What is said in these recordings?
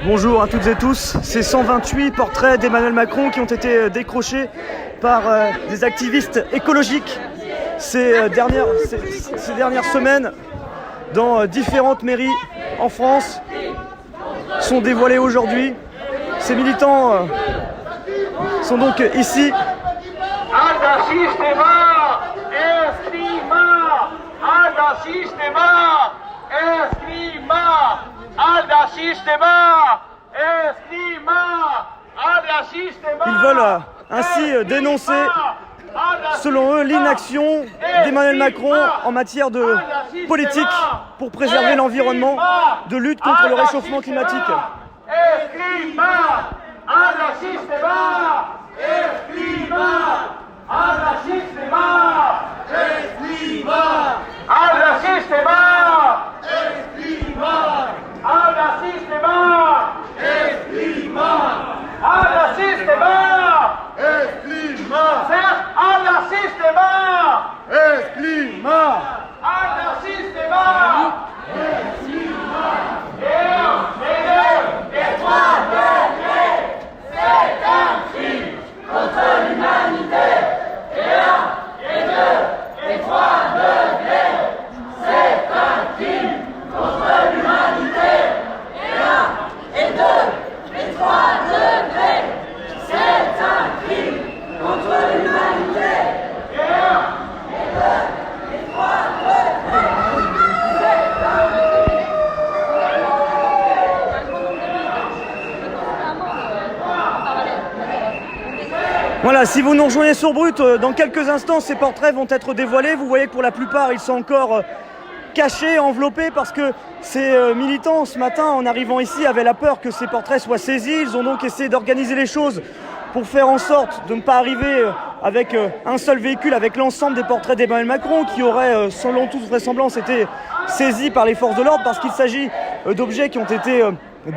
Bonjour à toutes et tous. Ces 128 portraits d'Emmanuel Macron qui ont été décrochés par des activistes écologiques ces dernières semaines dans différentes mairies en France sont dévoilés aujourd'hui. Ces militants sont donc ici. Ils veulent ainsi dénoncer, selon eux, l'inaction d'Emmanuel Macron en matière de politique pour préserver l'environnement, de lutte contre le réchauffement climatique. Voilà, si vous nous rejoignez sur Brut, dans quelques instants, ces portraits vont être dévoilés. Vous voyez que pour la plupart, ils sont encore cachés, enveloppés, parce que ces militants, ce matin, en arrivant ici, avaient la peur que ces portraits soient saisis. Ils ont donc essayé d'organiser les choses pour faire en sorte de ne pas arriver avec un seul véhicule, avec l'ensemble des portraits d'Emmanuel Macron, qui auraient, selon toute vraisemblance, été saisis par les forces de l'ordre, parce qu'il s'agit d'objets qui ont été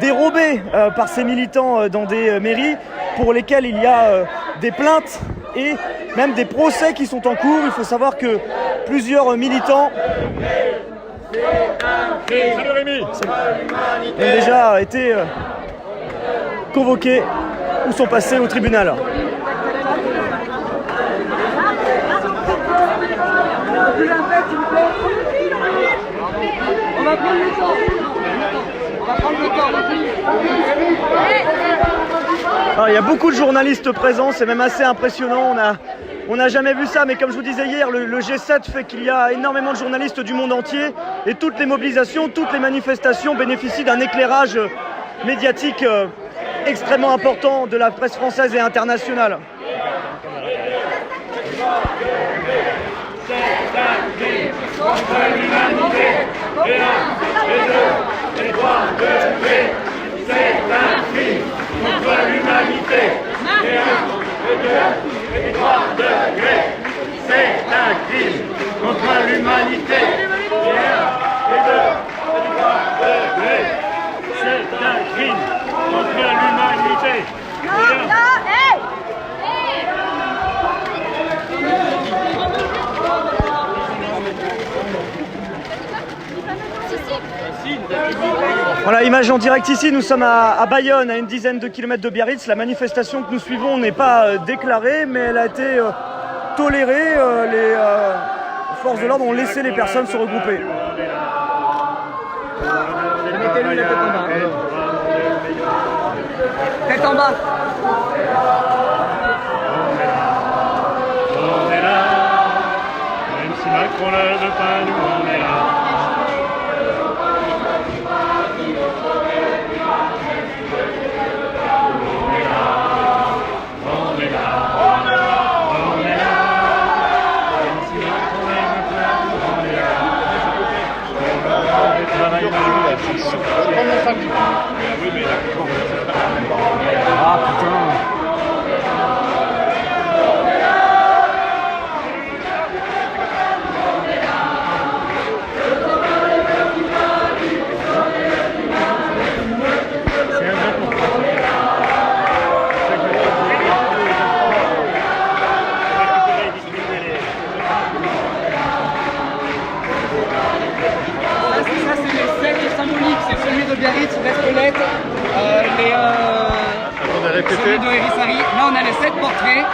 dérobés par ces militants dans des mairies, pour lesquels il y a des plaintes et même des procès qui sont en cours. Il faut savoir que plusieurs militants ont déjà été convoqués ou sont passés au tribunal. On va prendre le temps. Alors, il y a beaucoup de journalistes présents, c'est même assez impressionnant. On n'a jamais vu ça, mais comme je vous disais hier, le G7 fait qu'il y a énormément de journalistes du monde entier et toutes les mobilisations, toutes les manifestations bénéficient d'un éclairage médiatique extrêmement important de la presse française et internationale. Contre l'humanité, et 1, et 2, et 3 degrés, c'est un crime contre l'humanité, et 1, et 2, et 3 degrés, c'est un crime contre l'humanité, et 1. Voilà, image en direct ici, nous sommes à Bayonne, à une dizaine de kilomètres de Biarritz. La manifestation que nous suivons n'est pas déclarée, mais elle a été tolérée. Les forces de l'ordre ont laissé les personnes se regrouper. Mettez-lui la tête en bas. Tête en bas. On est là, même si Macron ne veut pas, nous on est là. Ah putain. Ça c'est le cercle symbolique, c'est celui de Biarritz. squelettes, celui de Hérissari. Là, on a les 7 portraits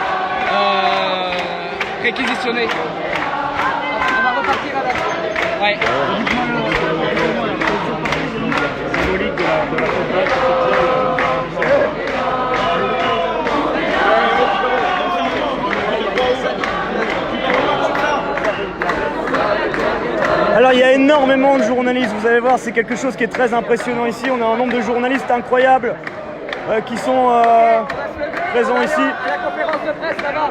réquisitionnés. On va repartir avec. Ouais. Symbolique de la Alors il y a énormément de journalistes, vous allez voir, c'est quelque chose qui est très impressionnant ici. On a un nombre de journalistes incroyables qui sont présents ici. La conférence de presse là-bas.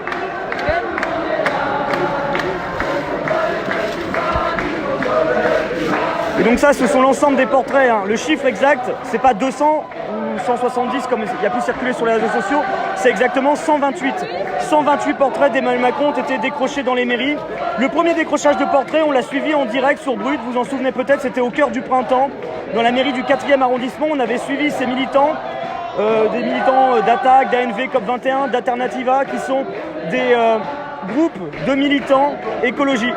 Et donc ça, ce sont l'ensemble des portraits. Hein. Le chiffre exact, c'est pas 200 ou 170 comme il y a pu circuler sur les réseaux sociaux, c'est exactement 128. 128 portraits d'Emmanuel Macron ont été décrochés dans les mairies. Le premier décrochage de portraits, on l'a suivi en direct sur Brut, vous en souvenez peut-être, c'était au cœur du printemps. Dans la mairie du 4e arrondissement, on avait suivi ces militants, des militants d'Attaque, d'ANV, COP21, d'Alternativa, qui sont des groupes de militants écologie.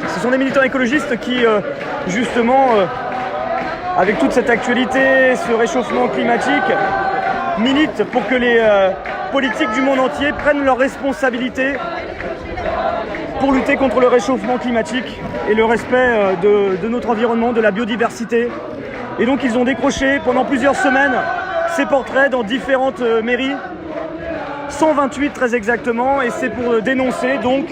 Ce sont des militants écologistes qui, justement, avec toute cette actualité, ce réchauffement climatique, militent pour que les politiques du monde entier prennent leurs responsabilités pour lutter contre le réchauffement climatique et le respect de notre environnement, de la biodiversité. Et donc ils ont décroché pendant plusieurs semaines ces portraits dans différentes mairies, 128 très exactement, et c'est pour dénoncer donc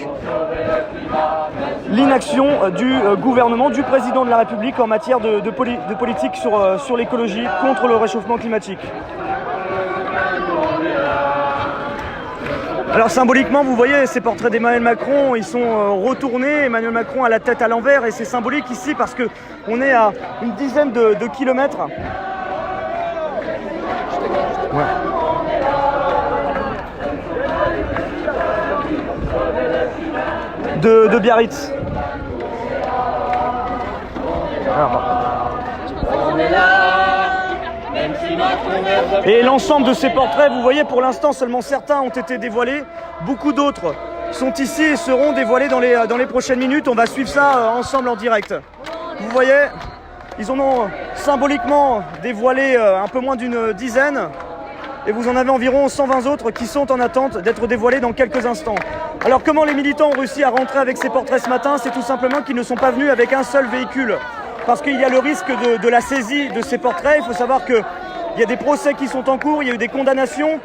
l'inaction du gouvernement, du président de la République en matière de politique sur l'écologie contre le réchauffement climatique. Alors symboliquement, vous voyez, ces portraits d'Emmanuel Macron, ils sont retournés. Emmanuel Macron a la tête à l'envers et c'est symbolique ici parce qu'on est à une dizaine de kilomètres. Ouais. De Biarritz. Et l'ensemble de ces portraits, vous voyez, pour l'instant seulement certains ont été dévoilés, beaucoup d'autres sont ici et seront dévoilés dans les prochaines minutes. On va suivre ça ensemble en direct. Vous voyez, ils en ont symboliquement dévoilé un peu moins d'une dizaine et vous en avez environ 120 autres qui sont en attente d'être dévoilés dans quelques instants. Alors comment les militants ont réussi à rentrer avec ces portraits ce matin? C'est tout simplement qu'ils ne sont pas venus avec un seul véhicule. Parce qu'il y a le risque de la saisie de ces portraits. Il faut savoir qu'il y a des procès qui sont en cours, il y a eu des condamnations.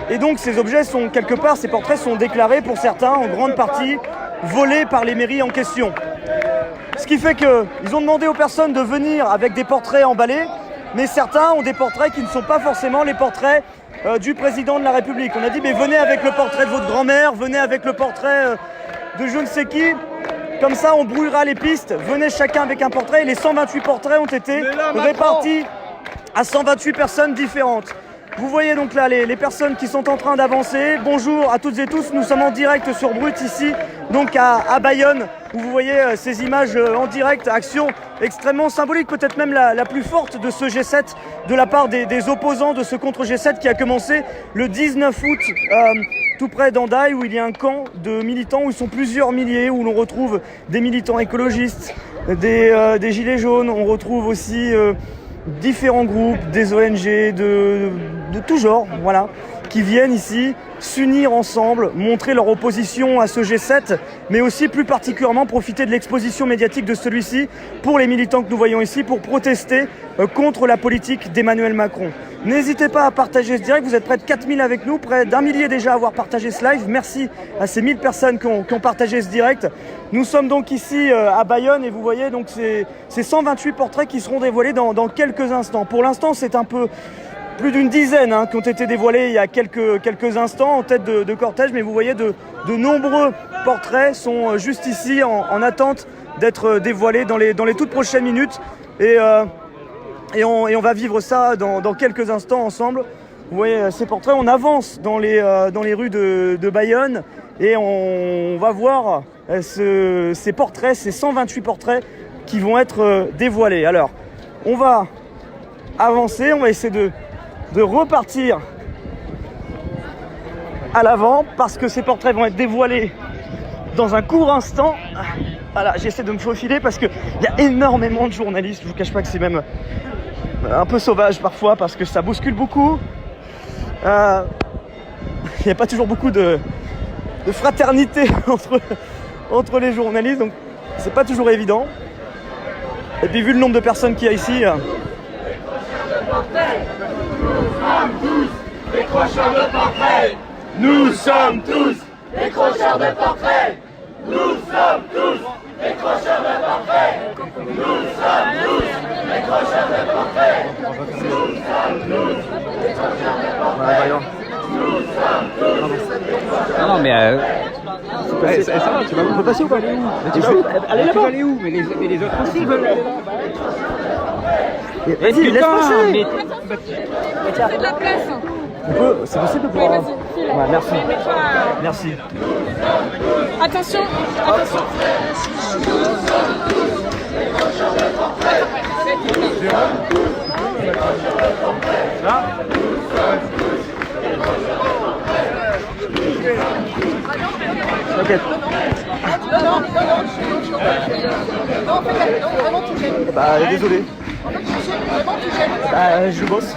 Et donc ces objets sont quelque part, ces portraits sont déclarés pour certains, en grande partie, volés par les mairies en question. Ce qui fait qu'ils ont demandé aux personnes de venir avec des portraits emballés, mais certains ont des portraits qui ne sont pas forcément les portraits du président de la République. On a dit, mais venez avec le portrait de votre grand-mère, venez avec le portrait de je ne sais qui. Comme ça, on brouillera les pistes. Venez chacun avec un portrait. Et les 128 portraits ont été répartis à 128 personnes différentes. Vous voyez donc là les personnes qui sont en train d'avancer. Bonjour à toutes et tous. Nous sommes en direct sur Brut ici, donc à Bayonne, où vous voyez ces images en direct. Action extrêmement symbolique, peut-être même la plus forte de ce G7 de la part des opposants de ce contre-G7 qui a commencé le 19 août. Tout près d'Andaille, où il y a un camp de militants, où ils sont plusieurs milliers, où l'on retrouve des militants écologistes, des gilets jaunes, on retrouve aussi différents groupes, des ONG, de tout genre, voilà, qui viennent ici s'unir ensemble, montrer leur opposition à ce G7, mais aussi plus particulièrement profiter de l'exposition médiatique de celui-ci pour les militants que nous voyons ici, pour protester contre la politique d'Emmanuel Macron. N'hésitez pas à partager ce direct, vous êtes près de 4000 avec nous, près d'1 millier déjà à avoir partagé ce live. Merci à ces 1000 personnes qui ont partagé ce direct. Nous sommes donc ici à Bayonne et vous voyez donc ces 128 portraits qui seront dévoilés dans quelques instants. Pour l'instant, c'est un peu plus d'une dizaine qui ont été dévoilés il y a quelques instants en tête de cortège, mais vous voyez de nombreux portraits sont juste ici en attente d'être dévoilés dans les toutes prochaines minutes. Et on va vivre ça dans quelques instants ensemble. Vous voyez ces portraits, on avance dans les rues de Bayonne et on va voir ces portraits, ces 128 portraits qui vont être dévoilés. Alors, on va avancer, on va essayer de repartir à l'avant parce que ces portraits vont être dévoilés dans un court instant. Voilà, j'essaie de me faufiler parce qu'il y a énormément de journalistes, je vous cache pas que c'est même un peu sauvage parfois parce que ça bouscule beaucoup. Il n'y a pas toujours beaucoup de fraternité entre les journalistes, donc c'est pas toujours évident. Et puis vu le nombre de personnes qu'il y a ici... Nous sommes tous des crocheurs de portraits. Nous sommes tous des crocheurs de portraits. Nous sommes tous des crocheurs de portraits. Nous sommes tous des crocheurs de portraits. Nous sommes tous. Non, mais ça va, tu vas où? On peut passer ou pas? Tu vas où? Allez là-bas. aller où? Mais les autres aussi veulent aller là-bas. Vas-y, laisse passer. C'est de la place. On peut, c'est possible de pouvoir... Oui, vas-y, file. Ouais, merci. Mais pas- Merci. Attention, attention. Ok. Bah désolé. Bah je bosse.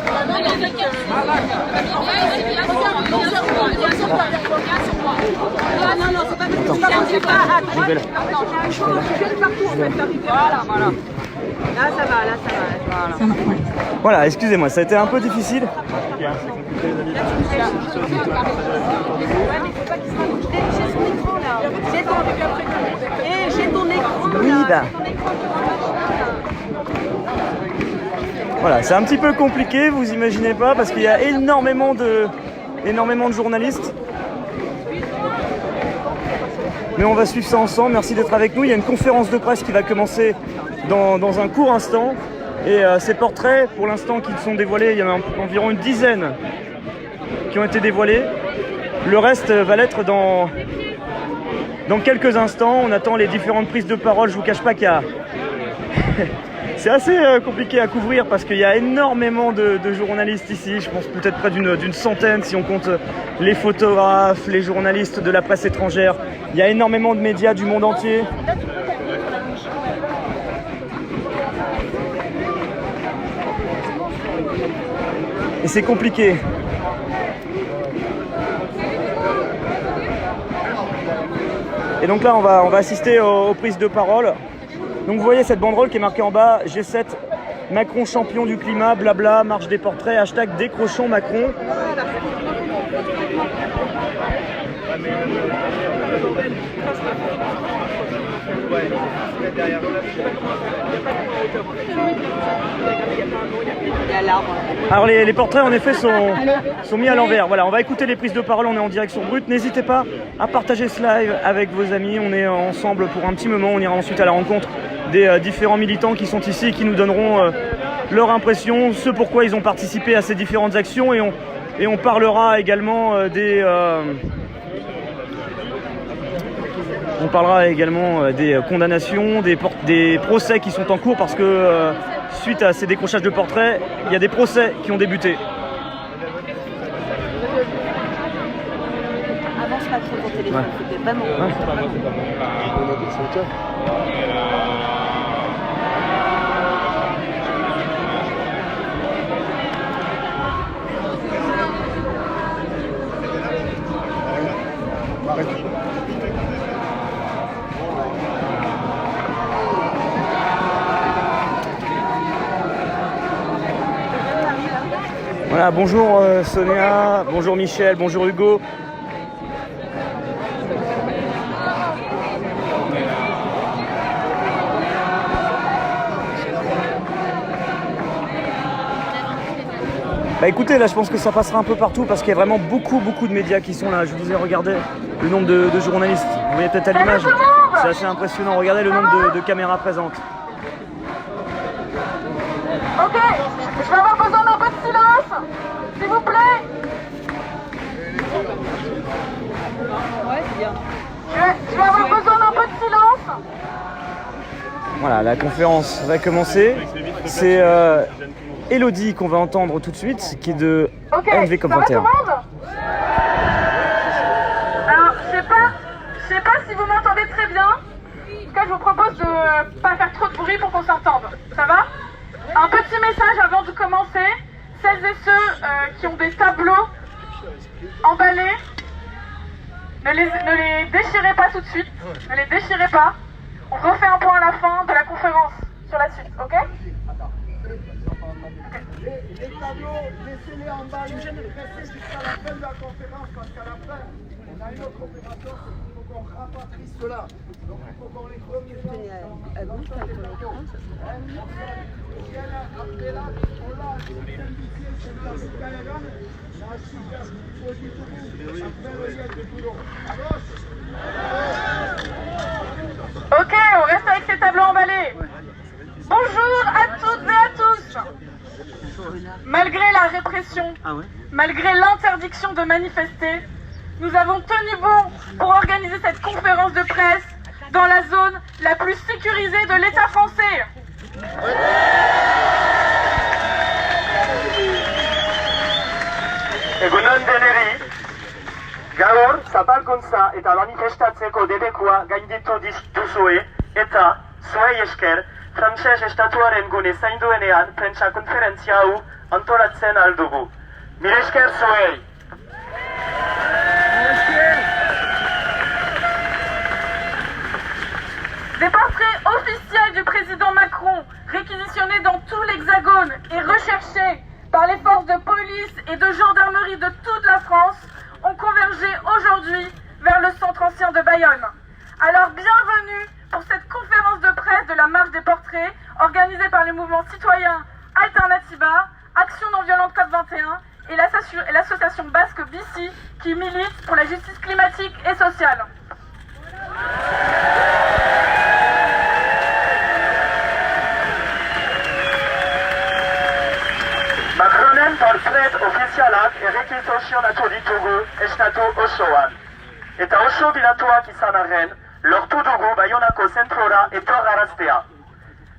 Voilà, excusez-moi, ça a été un peu difficile. Oui, bah. Voilà, c'est un petit peu compliqué, vous imaginez pas, parce qu'il y a énormément de journalistes. Mais on va suivre ça ensemble, merci d'être avec nous. Il y a une conférence de presse qui va commencer dans un court instant. Et ces portraits, pour l'instant, qui sont dévoilés, il y en a environ une dizaine qui ont été dévoilés. Le reste va l'être dans quelques instants. On attend les différentes prises de parole. Je vous cache pas qu'il y a... C'est assez compliqué à couvrir parce qu'il y a énormément de journalistes ici. Je pense peut-être près d'une centaine si on compte les photographes, les journalistes de la presse étrangère. Il y a énormément de médias du monde entier. Et c'est compliqué. Et donc là, on va assister aux prises de parole. Donc vous voyez cette banderole qui est marquée en bas, G7, Macron champion du climat, blabla, marche des portraits, hashtag décrochons Macron. Alors les portraits en effet sont mis à l'envers. Voilà, on va écouter les prises de parole, on est en direct sur Brut. N'hésitez pas à partager ce live avec vos amis. On est ensemble pour un petit moment. On ira ensuite à la rencontre des différents militants qui sont ici et qui nous donneront leur impression, ce pourquoi ils ont participé à ces différentes actions. Et on parlera également des condamnations, des procès qui sont en cours parce que suite à ces décrochages de portraits, il y a des procès qui ont débuté. Avance pas trop ton téléphone, c'était vraiment... Voilà, bonjour Sonia, bonjour Michel, bonjour Hugo. Bah écoutez, là je pense que ça passera un peu partout parce qu'il y a vraiment beaucoup de médias qui sont là. Je vous ai regardé le nombre de journalistes. Vous voyez peut-être à l'image, c'est assez impressionnant. Regardez le nombre de caméras présentes. Ok, je vais avoir besoin d'un peu de silence, s'il vous plaît. Ouais, c'est bien. Je vais avoir besoin d'un peu de silence. Voilà, la conférence va commencer. C'est Elodie qu'on va entendre tout de suite, qui est de Ok, NV ça va tout le COP21. monde? Alors, je sais pas si vous m'entendez très bien. En tout cas, je vous propose de pas faire trop de bruit pour qu'on s'entende. Ça va? Un petit message avant de celles et ceux qui ont des tableaux emballés, ne les déchirez pas tout de suite, ne les déchirez pas. On refait un point à la fin de la conférence sur la suite, ok? Les tableaux, laissez-les emballés, restez jusqu'à la fin de la conférence, parce qu'à la fin, on a une autre opération, il faut qu'on rapatrie cela. Donc il faut qu'on les remette après là, on l'a simplifié, c'est de la Bucaïran, la super positive, après le lien de Toulon. À gauche. Ok, on reste avec ces tableaux emballés. Bonjour à toutes et à tous. Malgré la répression, malgré l'interdiction de manifester, nous avons tenu bon pour organiser cette conférence de presse dans la zone la plus sécurisée de l'État français. Egunon deneri, gaur zapalkuntza eta manifestatzeko debekua gainditu duzue eta zuei esker Frantses estatuaren gune zainduenean prentsa konferentzia hau antolatzen aldugu. Mire esker zuei! Des portraits officiels du président Macron, réquisitionnés dans tout l'Hexagone et recherchés par les forces de police et de gendarmerie de toute la France, ont convergé aujourd'hui vers le centre ancien de Bayonne. Alors bienvenue pour cette conférence de presse de la marche des portraits organisée par le mouvement citoyen Alternativa, Action non violente COP21 et l'association basque BICI qui milite pour la justice climatique et sociale. Macronen portret ofizialak errekizazionatu ditugu estatu osoan. Eta oso bilatuak izan arren, lortu dugu Baionako zentrora etorraraztea.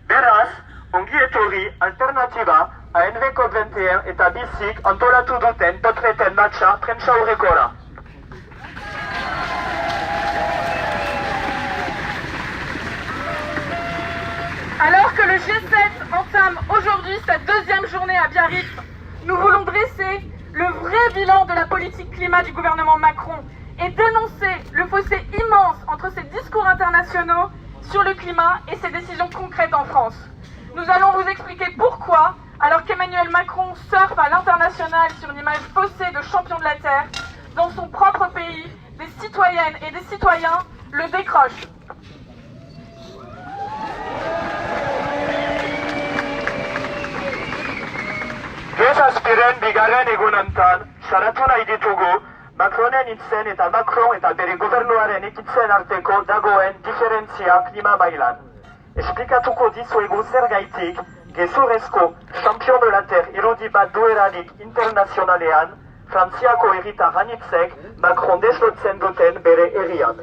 Beraz, ongi etorri Alternatiba, ANV COP21 eta BICIk antolatu duten portreten matxa prentsaurrekora. Alors que le G7 entame aujourd'hui sa deuxième journée à Biarritz, nous voulons dresser le vrai bilan de la politique climat du gouvernement Macron et dénoncer le fossé immense entre ses discours internationaux sur le climat et ses décisions concrètes en France. Nous allons vous expliquer pourquoi, alors qu'Emmanuel Macron surfe à l'international sur une image faussée de champion de la Terre, dans son propre pays, des citoyennes et des citoyens le décrochent. Gezazpiren bigarren egunantan, saratu nahi ditugu, Macronen hitzen eta Macron eta bere gobernuaren ekitzen arteko dagoen diferentzia klima mailan. Esplikatuko dizuegu zergaitik, gezurrezko champion de la terre irudi bat duerarik internazionalean, Frantziako herritar anitzek Macron deslotzen duten bere herrian.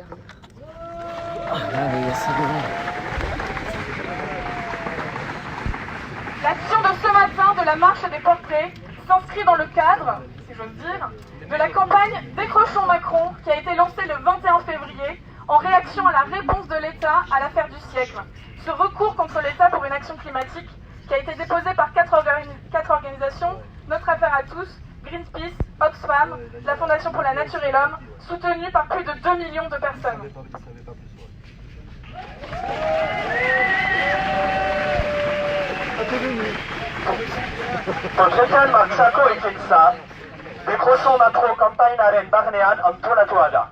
L'action de ce matin de la marche des portraits s'inscrit dans le cadre, si j'ose dire, de la campagne Décrochons Macron qui a été lancée le 21 février en réaction à la réponse de l'État à l'affaire du siècle. Ce recours contre l'État pour une action climatique qui a été déposé par quatre organisations, Notre Affaire à tous, Greenpeace, Oxfam, la Fondation pour la Nature et l'Homme, soutenue par plus de 2 millions de personnes. Portretan martxako ekintza, Décrochons Macron kanpainaren barnean antolatua da.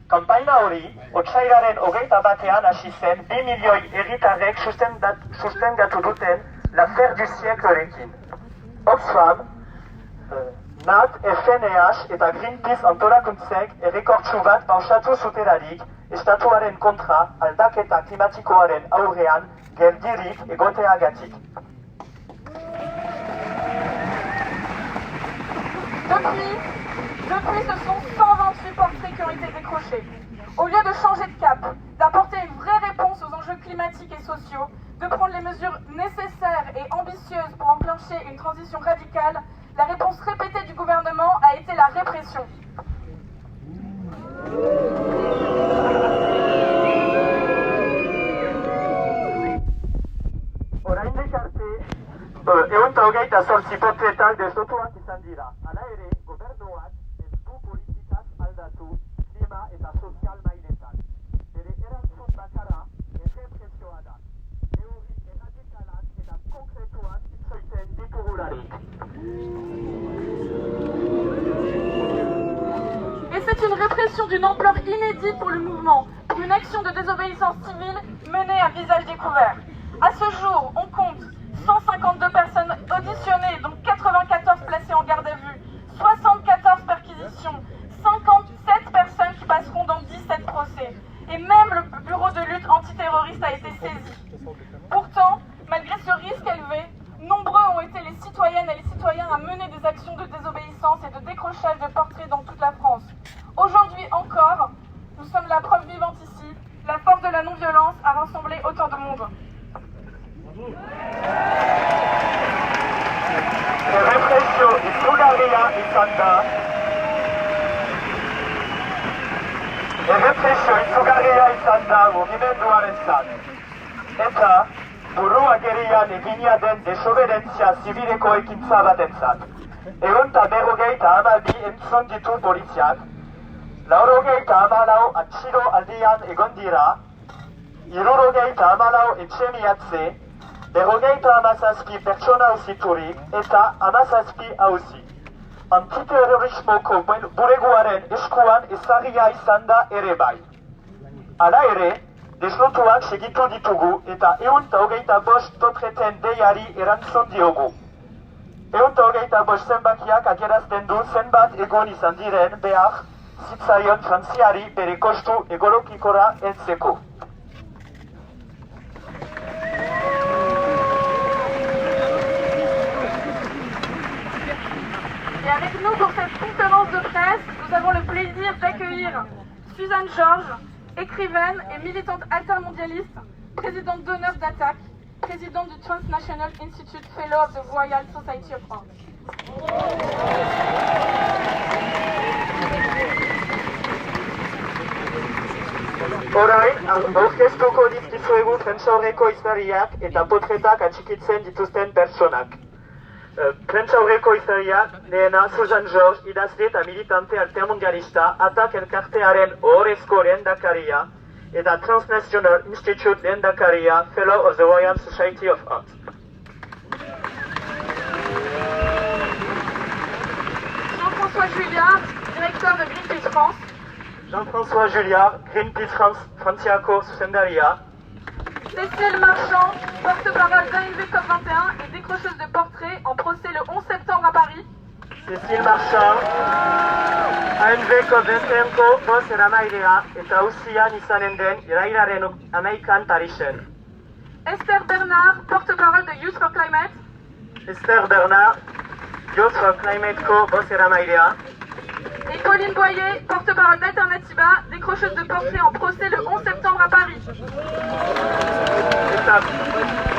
Kanpaina hori, otsailaren 21ean hasi zen 2 milioi herritarrek sustengatu duten l'affaire du sièclerekin. Oxfam, NAT, FNEH eta Greenpeace antolakuntzek errekortsu bat pausatu zutelarik estatuaren kontra aldaketa klimatikoaren aurrean geldirik egoteagatik. Depuis, ce sont 128 portraits qui ont été décrochés. Au lieu de changer de cap, d'apporter une vraie réponse aux enjeux climatiques et sociaux, de prendre les mesures nécessaires et ambitieuses pour enclencher une transition radicale, la réponse répétée du gouvernement a été la répression. Hogeita zortzi portretak desotuak izan dira. Hala ere, gobernuak ez du politikaz aldatu klima eta sozial mailetan. Bere erantzun bakarra errepresioa da. Neurri erradikalak eta konkretuak itzoiten ditugularik. Et c'est une répression d'une ampleur inédite pour le mouvement, pour une action de désobéissance civile menée à visage découvert. À ce jour, on compte 152 personnes auditionnées, dont 94 placées en garde à vue, 74 perquisitions, 57 personnes qui passeront dans 17 procès. Et même le bureau de lutte antiterroriste a été saisi. Pourtant, malgré ce risque élevé, nombreux ont été les citoyennes et les citoyens à mener des actions de désobéissance et de décrochage de portraits dans toute la France. Aujourd'hui encore, nous sommes la preuve vivante ici, la force de la non-violence a rassemblé autant de monde. Errepresio izugarria izan da. Mugimenduarentzat. Eta buruagerian egina den desoberentzia zibileko ekintza batentzat. 152 entzun ditu poliziak, 94 atxilo aldian egon dira, 74 etxemiatze, 57 pertsona auziturik eta 17 auzi. Antiterrorismoko bulegoaren eskuan ezarria izan da ere bai. Hala ere, deslotuak segitu ditugu eta 125 portreten deiari erantzun diogu. 125 zenbakiak adierazten du zenbat egon izan diren behar zitzaion Frantziari bere kostu ekologikora heltzeko. Et avec nous pour cette conférence de presse, nous avons le plaisir d'accueillir Suzanne Georges, écrivaine et militante altermondialiste, présidente d'honneur d'Attaque, présidente du Transnational Institute Fellow of the Royal Society of France. Orain, aurkeztuko dizkizuegu prentsaurreko hiztariak eta portretak atxikitzen dituzten pertsonak. Prentsaurreko hiztariak, lehena Suzanne Georges, idazle eta militante altermondialista, Attaque elkartearen ohorezko lehendakaria, eta Transnational Institute lehendakaria, Fellow of the Royal Society of Art. Jean-François Julliard, directeur de Greenpeace France. Jean-François Julliard, Greenpeace France, Frantziako zuzendaria. Cécile Marchand, porte-parole d'ANV COP21 et décrocheuse de portraits en procès le 11 septembre à Paris. Cécile Marchand, ANV COP21ko boz eramailea eta auzian izanen den irailaren 11an Parisen. Esther Bernard, porte-parole de Youth for Climate. Esther Bernard, Youth for Climate-ko boz eramailea. Et Pauline Boyer, porte-parole d'Alternativa, décrocheuse de portraits en procès le 11 septembre à Paris.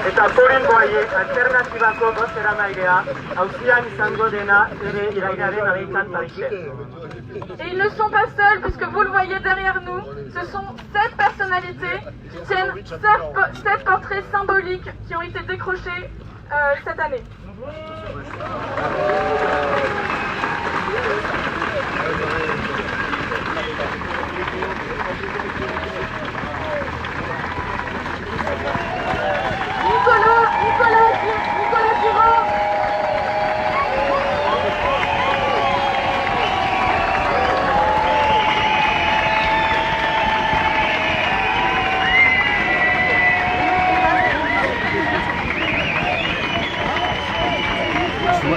Eta Pauline Boyer, Alternativako boz eramailea, auzian izango dena ere irailaren 11an Parisen. Et ils ne sont pas seuls, puisque vous le voyez derrière nous, ce sont 7 personnalités qui tiennent 7 portraits symboliques qui ont été décrochés cette année. Nicolas Giraud.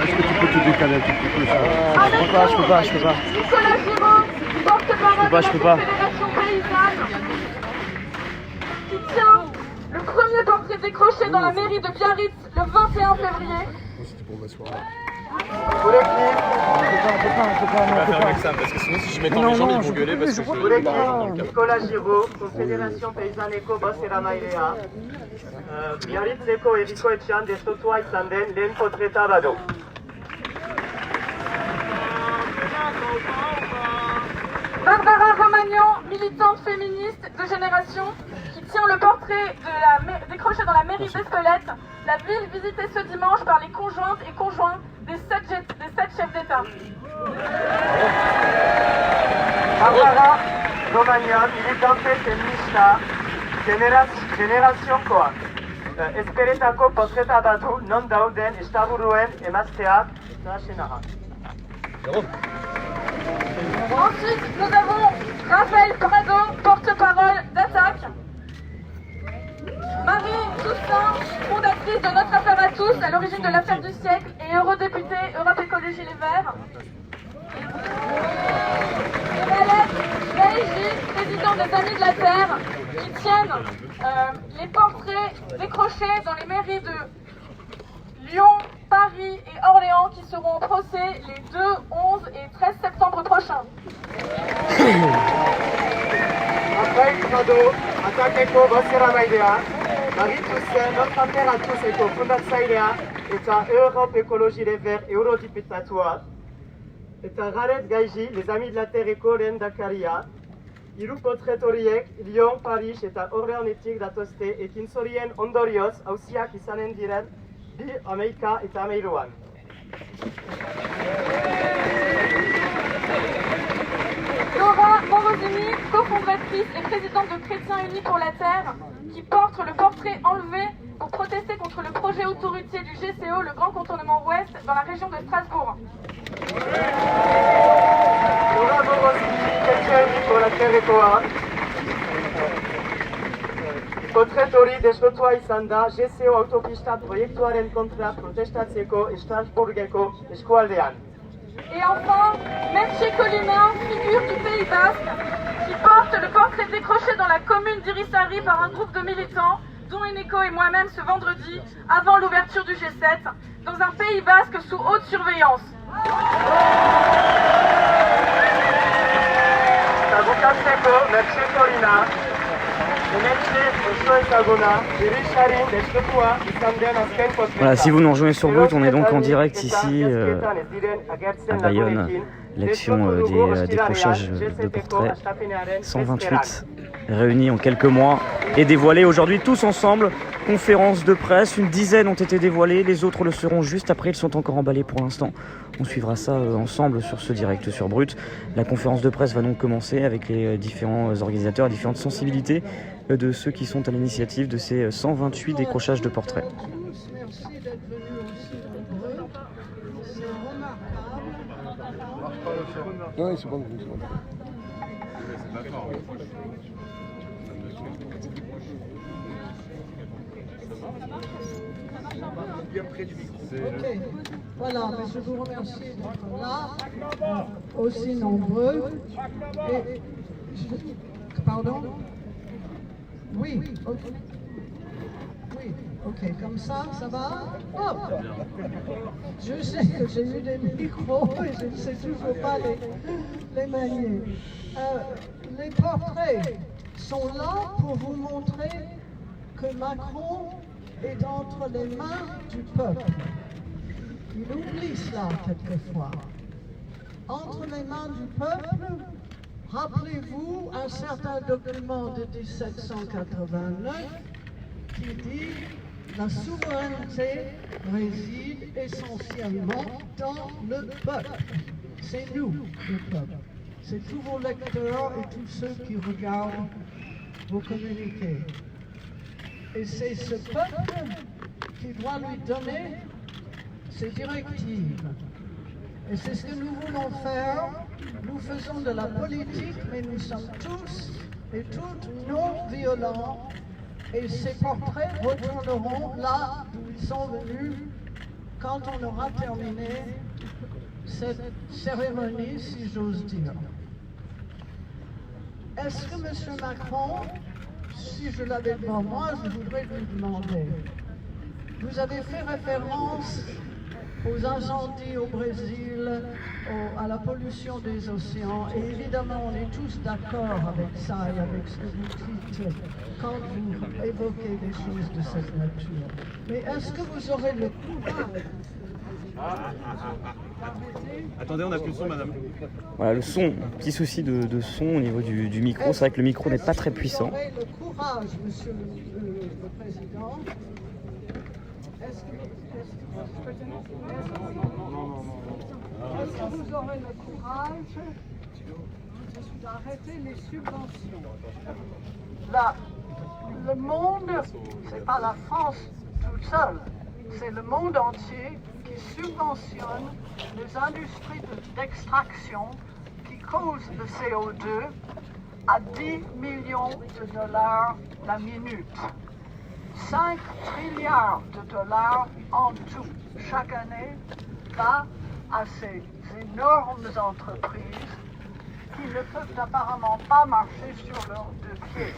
Est-ce que tu peux te décaler un petit peu ça? Je peux pas. Nicolas Giraud, porte-parole de la Confédération paysanne, qui tient le premier portrait décroché dans la mairie de Biarritz le 21 février. C'était pour m'asseoir là. Parce que sinon, si je m'étends les jambes, ils vont gueuler parce que je vais dans le cap. Nicolas Giraud, Confédération Paysaneko boz eramailea, Biarritzeko herriko etxean desotua izan den lehen portreta bado. Barbara Romagnan, militante féministe de génération, qui tient le portrait décroché dans la mairie d'Espelette, la ville visitée ce dimanche par les conjointes et conjoints des 7 chefs d'État. Barbara Romagnan, militante feminista, generationkoa. Esperetako portreta batu non dauden estaburuen emazteak eta senaha. Ensuite, nous avons Raphaël Prado, porte-parole d'Attaque. Marie Toussaint, fondatrice de Notre Affaire à tous, à l'origine de l'affaire du siècle et eurodéputée Europe Écologie Les Verts. Valette Gaïgi, président des Amis de la Terre, qui tiennent les portraits décrochés dans les mairies de Lyon, Paris et Orléans qui seront au procès les 2, 11 et 13 septembre prochains. Raphaël Prado, Atakeko Bozeramailea, Marie Toussaint, Notre Affaire à tous eko fundatzailea eta Europe Écologie Les Verts eurodiputatua. Eta Gareth Gaïgi, les Amis de la Terre eko lehendakaria. Hiru portret horiek Lyon, Paris eta Orleanetik datozte ekin zorien ondorioz auziak izanen diren 2, 11 eta 13an. Laura Morosini, cofondatrice et présidente de Chrétiens Unis pour la Terre, qui porte le portrait enlevé pour protester contre le projet autoroutier du GCO, le Grand Contournement Ouest, dans la région de Strasbourg. Laura Morosini, Chrétiens Unis pour la Terre ekoa. Portret hori deslotua izan da GCO autopista proiektuaren kontra protestatzeko Strasbourgeko eskualdean. Et enfin, Merche Colina, figure du Pays Basque, qui porte le portrait décroché dans la commune d'Irisari par un groupe de militants, dont Eneko et moi-même ce vendredi, avant l'ouverture du G7, dans un Pays Basque sous haute surveillance. Bukatzeko, Merche Colina, Voilà, si vous nous rejoignez sur Brut, on est donc en direct ici à Bayonne, l'action des décrochages de portraits 128 réunis en quelques mois et dévoilés aujourd'hui tous ensemble. Conférence de presse, une dizaine ont été dévoilés, les autres le seront juste après, ils sont encore emballés pour l'instant. On suivra ça ensemble sur ce direct sur Brut. La conférence de presse va donc commencer avec les différents organisateurs, les différentes sensibilités de ceux qui sont à l'initiative de ces 128 décrochages de portraits. Merci d'être venu aussi nombreux. C'est remarquable. Oui, c'est bon. Ok, voilà, mais je vous remercie d'être là, aussi nombreux. Pardon? Oui, ok. Oui, ok, comme ça va? Oh. Je sais que j'ai eu des micros et je ne sais toujours pas les manier. Les portraits sont là pour vous montrer que Macron est entre les mains du peuple. Il oublie cela quelquefois. Entre les mains du peuple, rappelez-vous un certain document de 1789 qui dit « La souveraineté réside essentiellement dans le peuple ». C'est nous, le peuple. C'est tous vos lecteurs et tous ceux qui regardent vos communiqués. Et c'est ce peuple qui doit lui donner ses directives. Et c'est ce que nous voulons faire. Nous faisons de la politique, mais nous sommes tous et toutes non violents. Et ces portraits retourneront là d'où ils sont venus quand on aura terminé cette cérémonie, si j'ose dire. Est-ce que M. Macron, si je l'avais devant moi, je voudrais lui demander, vous avez fait référence aux incendies au Brésil, à la pollution des océans, et évidemment on est tous d'accord avec ça et avec ce que vous dites quand vous évoquez des choses de cette nature. Mais est-ce que vous aurez le courage? Attendez, on n'a plus le son, madame. Voilà, le son, petit souci de son au niveau du micro. C'est vrai que le micro n'est pas très puissant. Vous aurez le courage, Monsieur le Président, Est-ce que vous aurez le courage d'arrêter les subventions? Là, le monde, c'est pas la France toute seule, c'est le monde entier qui subventionne les industries d'extraction qui causent le CO2 à 10 millions de dollars la minute. 5 trilliards de dollars en tout chaque année va à ces énormes entreprises qui ne peuvent apparemment pas marcher sur leurs deux pieds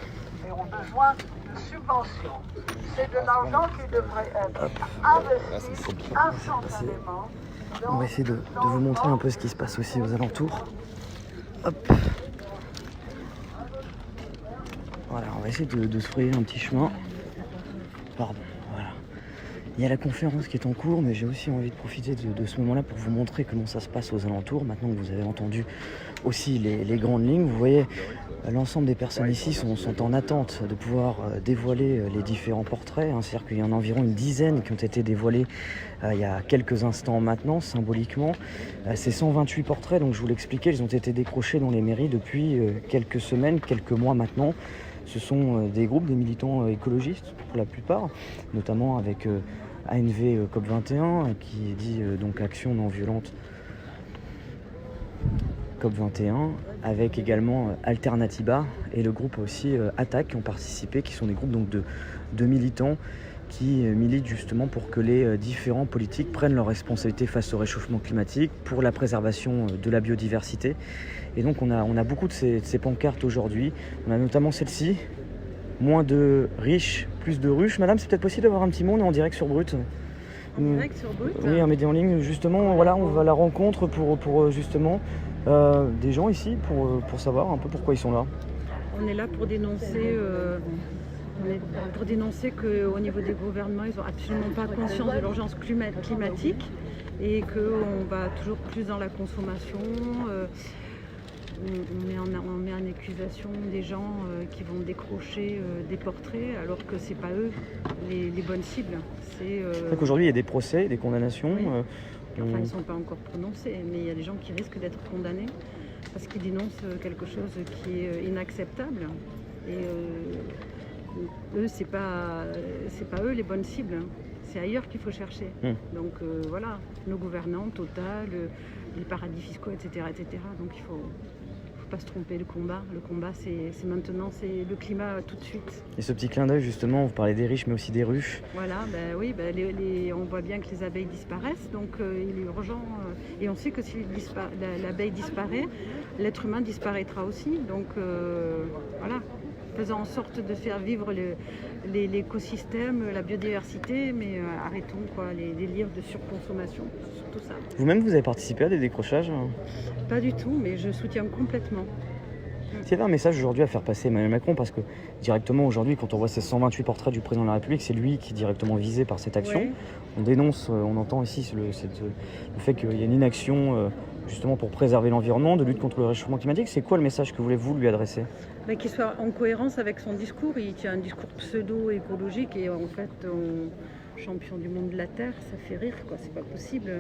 et ont besoin de subventions. C'est de l'argent qui devrait être investi instantanément. On va essayer de vous montrer un peu ce qui se passe aussi aux alentours. Hop. Voilà, on va essayer de se frayer un petit chemin. Pardon, voilà. Il y a la conférence qui est en cours, mais j'ai aussi envie de profiter de ce moment-là pour vous montrer comment ça se passe aux alentours. Maintenant que vous avez entendu aussi les grandes lignes, vous voyez, l'ensemble des personnes ici sont en attente de pouvoir dévoiler les différents portraits. C'est-à-dire qu'il y en a environ une dizaine qui ont été dévoilés il y a quelques instants maintenant, symboliquement. Ces 128 portraits, donc je vous l'expliquais, ils ont été décrochés dans les mairies depuis quelques semaines, quelques mois maintenant. Ce sont des groupes, des militants écologistes pour la plupart, notamment avec ANV COP21 qui dit donc action non violente COP21, avec également Alternatiba et le groupe aussi Attaque qui ont participé, qui sont des groupes donc de militants qui militent justement pour que les différents politiques prennent leurs responsabilités face au réchauffement climatique, pour la préservation de la biodiversité. Et donc on a beaucoup de ces pancartes aujourd'hui. On a notamment celle-ci, moins de riches, plus de ruches. Madame, c'est peut-être possible d'avoir un petit mot, on est en direct sur Brut. En direct sur Brut? Oui, un média en ligne. Justement, voilà, on va à la rencontre pour justement des gens ici, pour savoir un peu pourquoi ils sont là. On est là pour dénoncer... pour dénoncer qu'au niveau des gouvernements, ils n'ont absolument pas conscience de l'urgence climatique et qu'on va toujours plus dans la consommation. On met en accusation des gens qui vont décrocher des portraits alors que ce n'est pas eux les bonnes cibles. C'est qu'aujourd'hui, il y a des procès, des condamnations. Oui. Enfin, ils ne sont pas encore prononcés, mais il y a des gens qui risquent d'être condamnés parce qu'ils dénoncent quelque chose qui est inacceptable. Et eux, c'est pas eux les bonnes cibles. C'est ailleurs qu'il faut chercher. Donc voilà, nos gouvernants, Total, les paradis fiscaux, etc. Donc il faut pas se tromper. Le combat, c'est maintenant, c'est le climat tout de suite. Et ce petit clin d'œil, justement, vous parlez des riches, mais aussi des ruches. Voilà, oui, on voit bien que les abeilles disparaissent, donc il est urgent. Et on sait que si l'abeille disparaît, l'être humain disparaîtra aussi. Donc voilà. Faisant en sorte de faire vivre l'écosystème, la biodiversité, mais arrêtons les délires de surconsommation, surtout ça. Vous-même, vous avez participé à des décrochages? Pas du tout, mais je soutiens complètement. C'est un message aujourd'hui à faire passer Emmanuel Macron, parce que directement aujourd'hui, quand on voit ces 128 portraits du président de la République, c'est lui qui est directement visé par cette action. Ouais. On dénonce, on entend ici le fait qu'il y a une inaction justement pour préserver l'environnement, de lutte contre le réchauffement climatique. C'est quoi le message que voulez-vous lui adresser? Qu'il soit en cohérence avec son discours. Il tient un discours pseudo-écologique et en fait, champion du monde de la Terre, ça fait rire, quoi. C'est pas possible.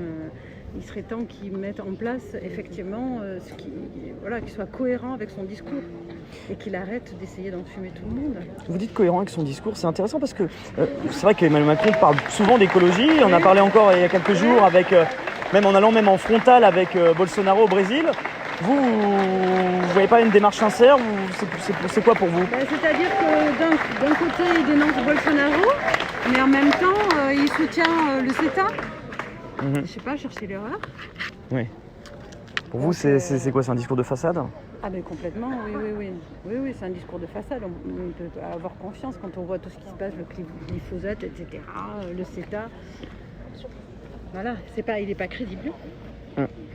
Il serait temps qu'il mette en place effectivement qu'il soit cohérent avec son discours et qu'il arrête d'essayer d'enfumer tout le monde. Vous dites cohérent avec son discours, c'est intéressant parce que c'est vrai qu'Emmanuel Macron parle souvent d'écologie. Oui. On a parlé encore il y a quelques jours avec, même en allant en frontal avec Bolsonaro au Brésil. Vous voyez pas une démarche sincère? C'est quoi pour vous? C'est-à-dire que d'un côté, il dénonce Bolsonaro, mais en même temps, il soutient le CETA. Je sais pas, chercher l'erreur. Oui. Pour vous, c'est quoi? C'est un discours de façade? Ah ben complètement, oui, c'est un discours de façade. On peut avoir confiance quand on voit tout ce qui se passe, le glyphosate, etc., le CETA. Voilà, il n'est pas crédible.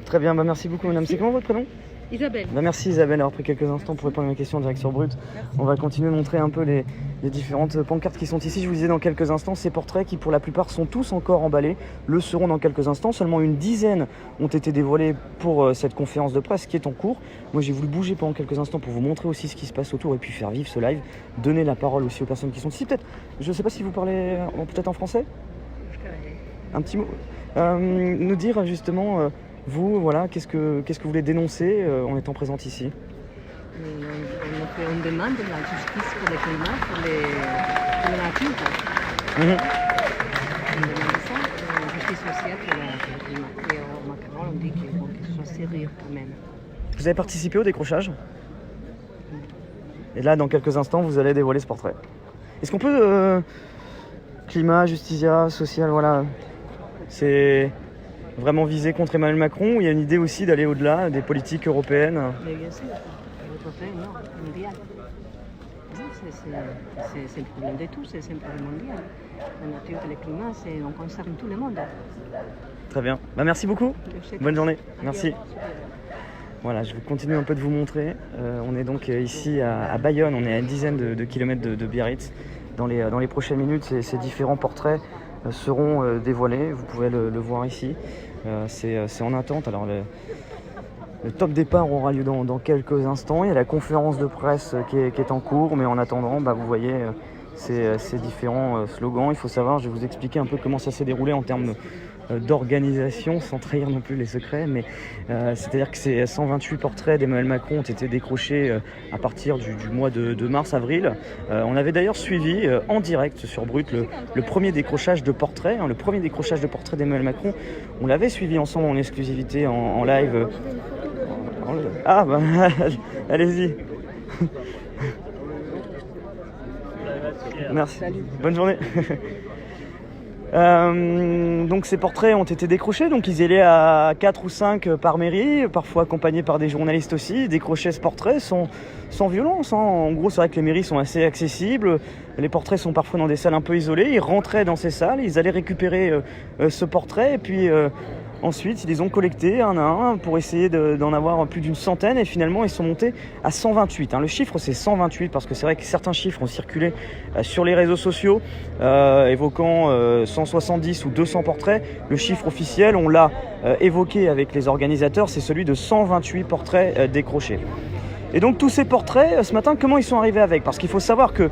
Très bien, merci beaucoup madame. C'est comment votre prénom? Isabelle. Merci Isabelle d'avoir pris quelques instants pour répondre à mes questions en direct sur Brut. Merci. On va continuer de montrer un peu les différentes pancartes qui sont ici. Je vous disais dans quelques instants, ces portraits qui pour la plupart sont tous encore emballés, le seront dans quelques instants. Seulement une dizaine ont été dévoilés pour cette conférence de presse qui est en cours. Moi j'ai voulu bouger pendant quelques instants pour vous montrer aussi ce qui se passe autour et puis faire vivre ce live. Donner la parole aussi aux personnes qui sont ici. Peut-être, je ne sais pas si vous parlez peut-être en français? Un petit mot. Nous dire justement, vous, voilà, qu'est-ce que vous voulez dénoncer en étant présente ici? On demande la justice pour le climat, pour la nature. On demande ça, la justice sociale pour le climat. Et au Macron, on dit qu'il faut que ce soit sérieux quand même. Vous avez participé au décrochage? Et là, dans quelques instants, vous allez dévoiler ce portrait. Est-ce qu'on peut... climat, justicia, social, voilà. C'est vraiment visé contre Emmanuel Macron ou il y a une idée aussi d'aller au-delà des politiques européennes? Mais bien sûr, européen, non, mondial. C'est le problème de tous, c'est un problème mondial. La nature et le climat, on concerne tout le monde. Très bien. Bah, merci beaucoup. Bonne journée. Merci. Voilà, je vais continuer un peu de vous montrer. On est donc ici à Bayonne, on est à une dizaine de kilomètres de Biarritz. Dans les prochaines minutes, ces différents portraits seront dévoilés. Vous pouvez le voir ici. C'est en attente. Alors le top départ aura lieu dans quelques instants. Il y a la conférence de presse qui est en cours, mais en attendant, vous voyez ces différents slogans. Il faut savoir, je vais vous expliquer un peu comment ça s'est déroulé en termes d'organisation, sans trahir non plus les secrets, mais c'est-à-dire que ces 128 portraits d'Emmanuel Macron ont été décrochés à partir du mois de mars-avril. On avait d'ailleurs suivi en direct sur Brut le premier décrochage de portraits, le premier décrochage de portraits d'Emmanuel Macron. On l'avait suivi ensemble en exclusivité, en live. Ah bah allez-y. Merci. Bonne journée. Donc ces portraits ont été décrochés, donc ils allaient à 4 ou 5 par mairie, parfois accompagnés par des journalistes aussi. Ils décrochaient ce portrait sans violence. En gros, c'est vrai que les mairies sont assez accessibles. Les portraits sont parfois dans des salles un peu isolées. Ils rentraient dans ces salles, ils allaient récupérer ce portrait et puis ensuite, ils les ont collectés un à un pour essayer d'en avoir plus d'une centaine et finalement, ils sont montés à 128. Le chiffre, c'est 128 parce que c'est vrai que certains chiffres ont circulé sur les réseaux sociaux évoquant 170 ou 200 portraits. Le chiffre officiel, on l'a évoqué avec les organisateurs, c'est celui de 128 portraits décrochés. Et donc tous ces portraits, ce matin, comment ils sont arrivés avec? Parce qu'il faut savoir que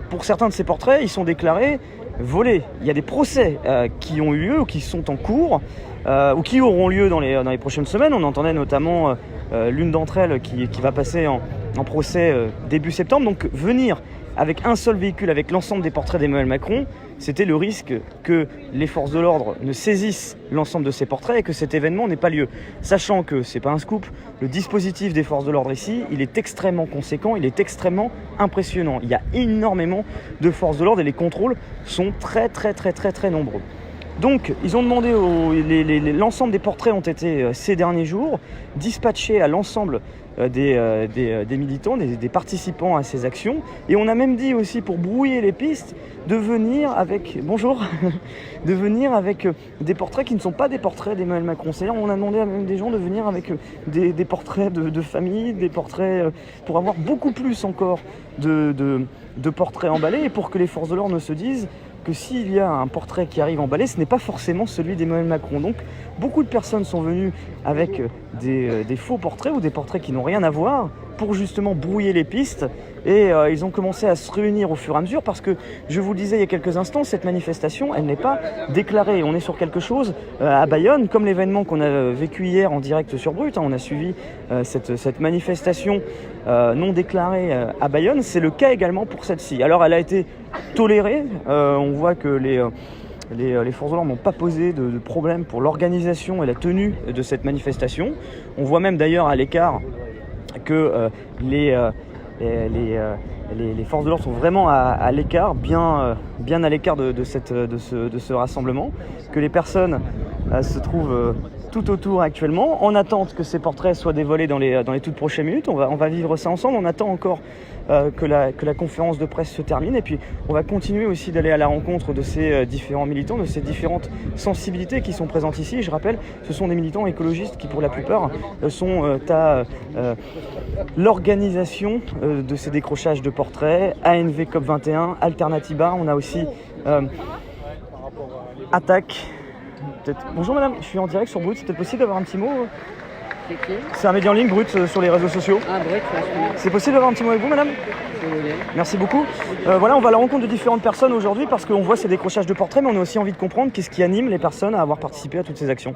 pour certains de ces portraits, ils sont déclarés volés. Il y a des procès qui ont eu lieu ou qui sont en cours ou qui auront lieu dans les prochaines semaines. On entendait notamment l'une d'entre elles qui va passer en procès début septembre. Donc venir avec un seul véhicule, avec l'ensemble des portraits d'Emmanuel Macron, c'était le risque que les forces de l'ordre ne saisissent l'ensemble de ces portraits et que cet événement n'ait pas lieu. Sachant que, c'est pas un scoop, le dispositif des forces de l'ordre ici, il est extrêmement conséquent, il est extrêmement impressionnant. Il y a énormément de forces de l'ordre et les contrôles sont très nombreux. Donc, ils ont demandé, l'ensemble des portraits ont été ces derniers jours dispatchés à l'ensemble des militants, des participants à ces actions. Et on a même dit aussi, pour brouiller les pistes, de venir avec des portraits qui ne sont pas des portraits d'Emmanuel Macron. C'est-à-dire, on a demandé à même des gens de venir avec des portraits de famille, des portraits pour avoir beaucoup plus encore de portraits emballés et pour que les forces de l'ordre ne se disent que s'il y a un portrait qui arrive emballé, ce n'est pas forcément celui d'Emmanuel Macron. Donc, beaucoup de personnes sont venues avec des faux portraits ou des portraits qui n'ont rien à voir pour justement brouiller les pistes. Et ils ont commencé à se réunir au fur et à mesure parce que, je vous le disais il y a quelques instants, cette manifestation, elle n'est pas déclarée. On est sur quelque chose à Bayonne, comme l'événement qu'on a vécu hier en direct sur Brut. On a suivi cette manifestation non déclarée à Bayonne. C'est le cas également pour celle-ci. Alors, elle a été tolérée. On voit que les forces de l'ordre n'ont pas posé de problème pour l'organisation et la tenue de cette manifestation. On voit même d'ailleurs à l'écart que les forces de l'ordre sont vraiment à l'écart, bien à l'écart de ce rassemblement, que les personnes se trouvent tout autour actuellement. On attend que ces portraits soient dévoilés dans les toutes prochaines minutes. On va vivre ça ensemble. On attend encore que la conférence de presse se termine et puis on va continuer aussi d'aller à la rencontre de ces différents militants, de ces différentes sensibilités qui sont présentes ici. Je rappelle, ce sont des militants écologistes qui pour la plupart sont à l'organisation de ces décrochages de portraits, ANV COP21, Alternatiba. On a aussi Attaque. Bonjour madame, je suis en direct sur Brut, c'est peut-être possible d'avoir un petit mot C'est qui? C'est un média en ligne, Brut, sur les réseaux sociaux. Ah, Brut, je connais. C'est possible d'avoir un petit mot avec vous, madame? Si vous voulez. Merci beaucoup. Voilà, on va à la rencontre de différentes personnes aujourd'hui parce qu'on voit ces décrochages de portraits, mais on a aussi envie de comprendre qu'est-ce qui anime les personnes à avoir participé à toutes ces actions.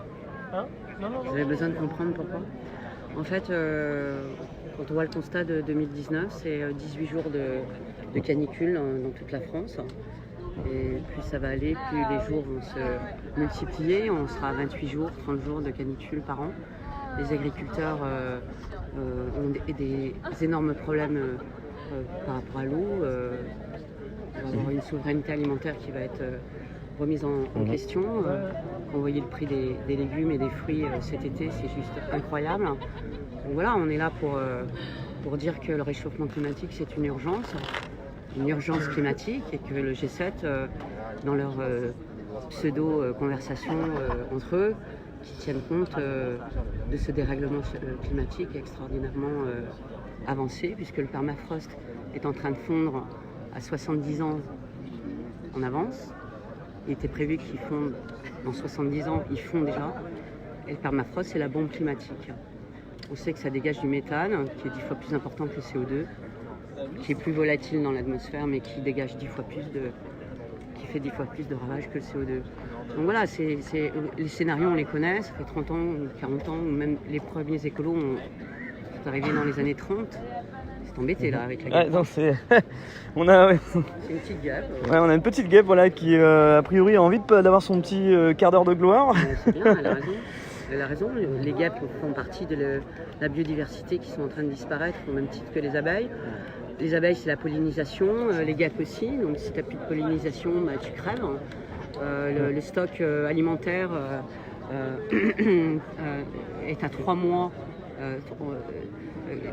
Vous avez besoin de comprendre pourquoi? En fait, quand on voit le constat de 2019, c'est 18 jours de canicule dans toute la France. Et plus ça va aller, plus les jours vont se multiplier. On sera à 28 jours, 30 jours de canicule par an. Les agriculteurs ont des énormes problèmes par rapport à l'eau. On va avoir une souveraineté alimentaire qui va être remise en question. Quand vous voyez le prix des légumes et des fruits cet été, c'est juste incroyable. Donc voilà, on est là pour dire que le réchauffement climatique, c'est une urgence climatique, et que le G7, dans leur pseudo-conversation entre eux, qui tiennent compte de ce dérèglement climatique extraordinairement avancé, puisque le permafrost est en train de fondre à 70 ans en avance. Il était prévu qu'il fonde dans 70 ans, il fond déjà. Et le permafrost, c'est la bombe climatique. On sait que ça dégage du méthane, qui est 10 fois plus important que le CO2, qui est plus volatile dans l'atmosphère, mais qui dégage qui fait 10 fois plus de ravages que le CO2. Donc voilà, les scénarios, on les connaît, ça fait 30 ans, 40 ans, ou même les premiers écolos sont arrivés dans les années 30. C'est embêté là avec la guêpe. Ouais, non, c'est une petite guêpe. Ouais, on a une petite guêpe voilà, qui a priori a envie d'avoir son petit quart d'heure de gloire. C'est bien, elle a raison. Elle a raison, les guêpes font partie de la biodiversité qui sont en train de disparaître au même titre que les abeilles. Les abeilles, c'est la pollinisation, les guêpes aussi. Donc si tu n'as plus de pollinisation, bah, tu crèves. Le stock alimentaire est à 3 mois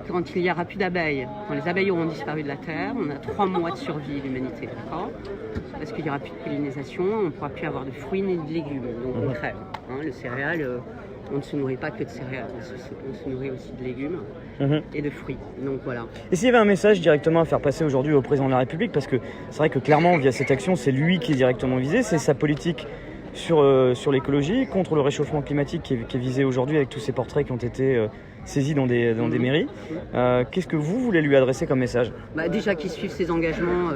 quand il n'y aura plus d'abeilles. Quand les abeilles auront disparu de la Terre, on a 3 mois de survie de l'humanité, d'accord? Parce qu'il n'y aura plus de pollinisation, on ne pourra plus avoir de fruits ni de légumes, donc on crève. Hein, le céréal, on ne se nourrit pas que de céréales, on se nourrit aussi de légumes et de fruits. Donc voilà. Et s'il y avait un message directement à faire passer aujourd'hui au président de la République, parce que c'est vrai que clairement, via cette action, c'est lui qui est directement visé, c'est sa politique sur l'écologie, contre le réchauffement climatique qui est visé aujourd'hui avec tous ces portraits qui ont été saisis dans des mairies. Qu'est-ce que vous voulez lui adresser comme message? Déjà qu'il suive ses engagements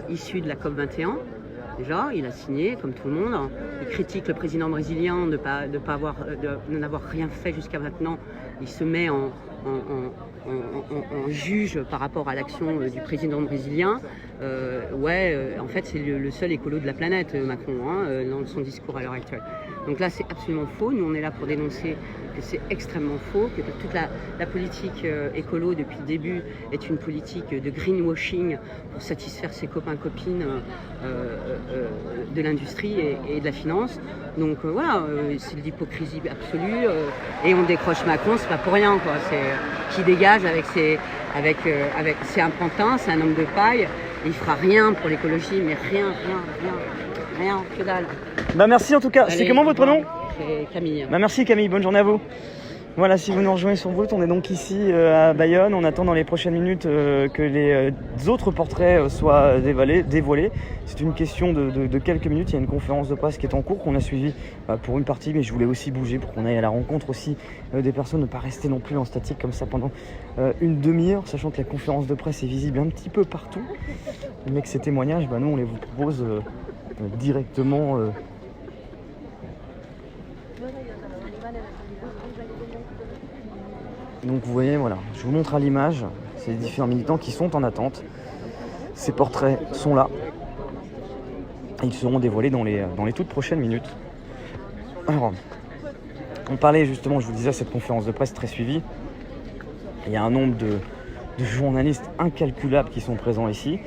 issus de la COP21. Déjà, il a signé, comme tout le monde. Il critique le président brésilien de n'avoir rien fait jusqu'à maintenant. Il se met en juge par rapport à l'action du président brésilien. En fait, c'est le seul écolo de la planète, Macron, dans son discours à l'heure actuelle. Donc là, c'est absolument faux. Nous, on est là pour dénoncer que c'est extrêmement faux, que toute la politique écolo depuis le début est une politique de greenwashing pour satisfaire ses copains-copines de l'industrie et de la finance. Donc voilà, c'est de l'hypocrisie absolue. Et on décroche Macron, c'est pas pour rien, quoi. C'est qui dégage avec c'est un pantin, c'est un homme de paille. Il fera rien pour l'écologie, mais rien, que dalle. Merci en tout cas. C'est comment votre prénom? C'est Camille. Merci Camille, bonne journée à vous. Voilà, si vous nous rejoignez sur Brut, on est donc ici à Bayonne. On attend dans les prochaines minutes que les autres portraits soient dévoilés. C'est une question de quelques minutes. Il y a une conférence de presse qui est en cours, qu'on a suivie pour une partie, mais je voulais aussi bouger pour qu'on aille à la rencontre aussi des personnes, ne pas rester non plus en statique comme ça pendant une demi-heure, sachant que la conférence de presse est visible un petit peu partout. Mais que ces témoignages, nous on les vous propose directement. Donc vous voyez, voilà, je vous montre à l'image, ces différents militants qui sont en attente. Ces portraits sont là. Et ils seront dévoilés dans les toutes prochaines minutes. Alors, on parlait justement, je vous disais, cette conférence de presse très suivie. Il y a un nombre de journalistes incalculables qui sont présents ici.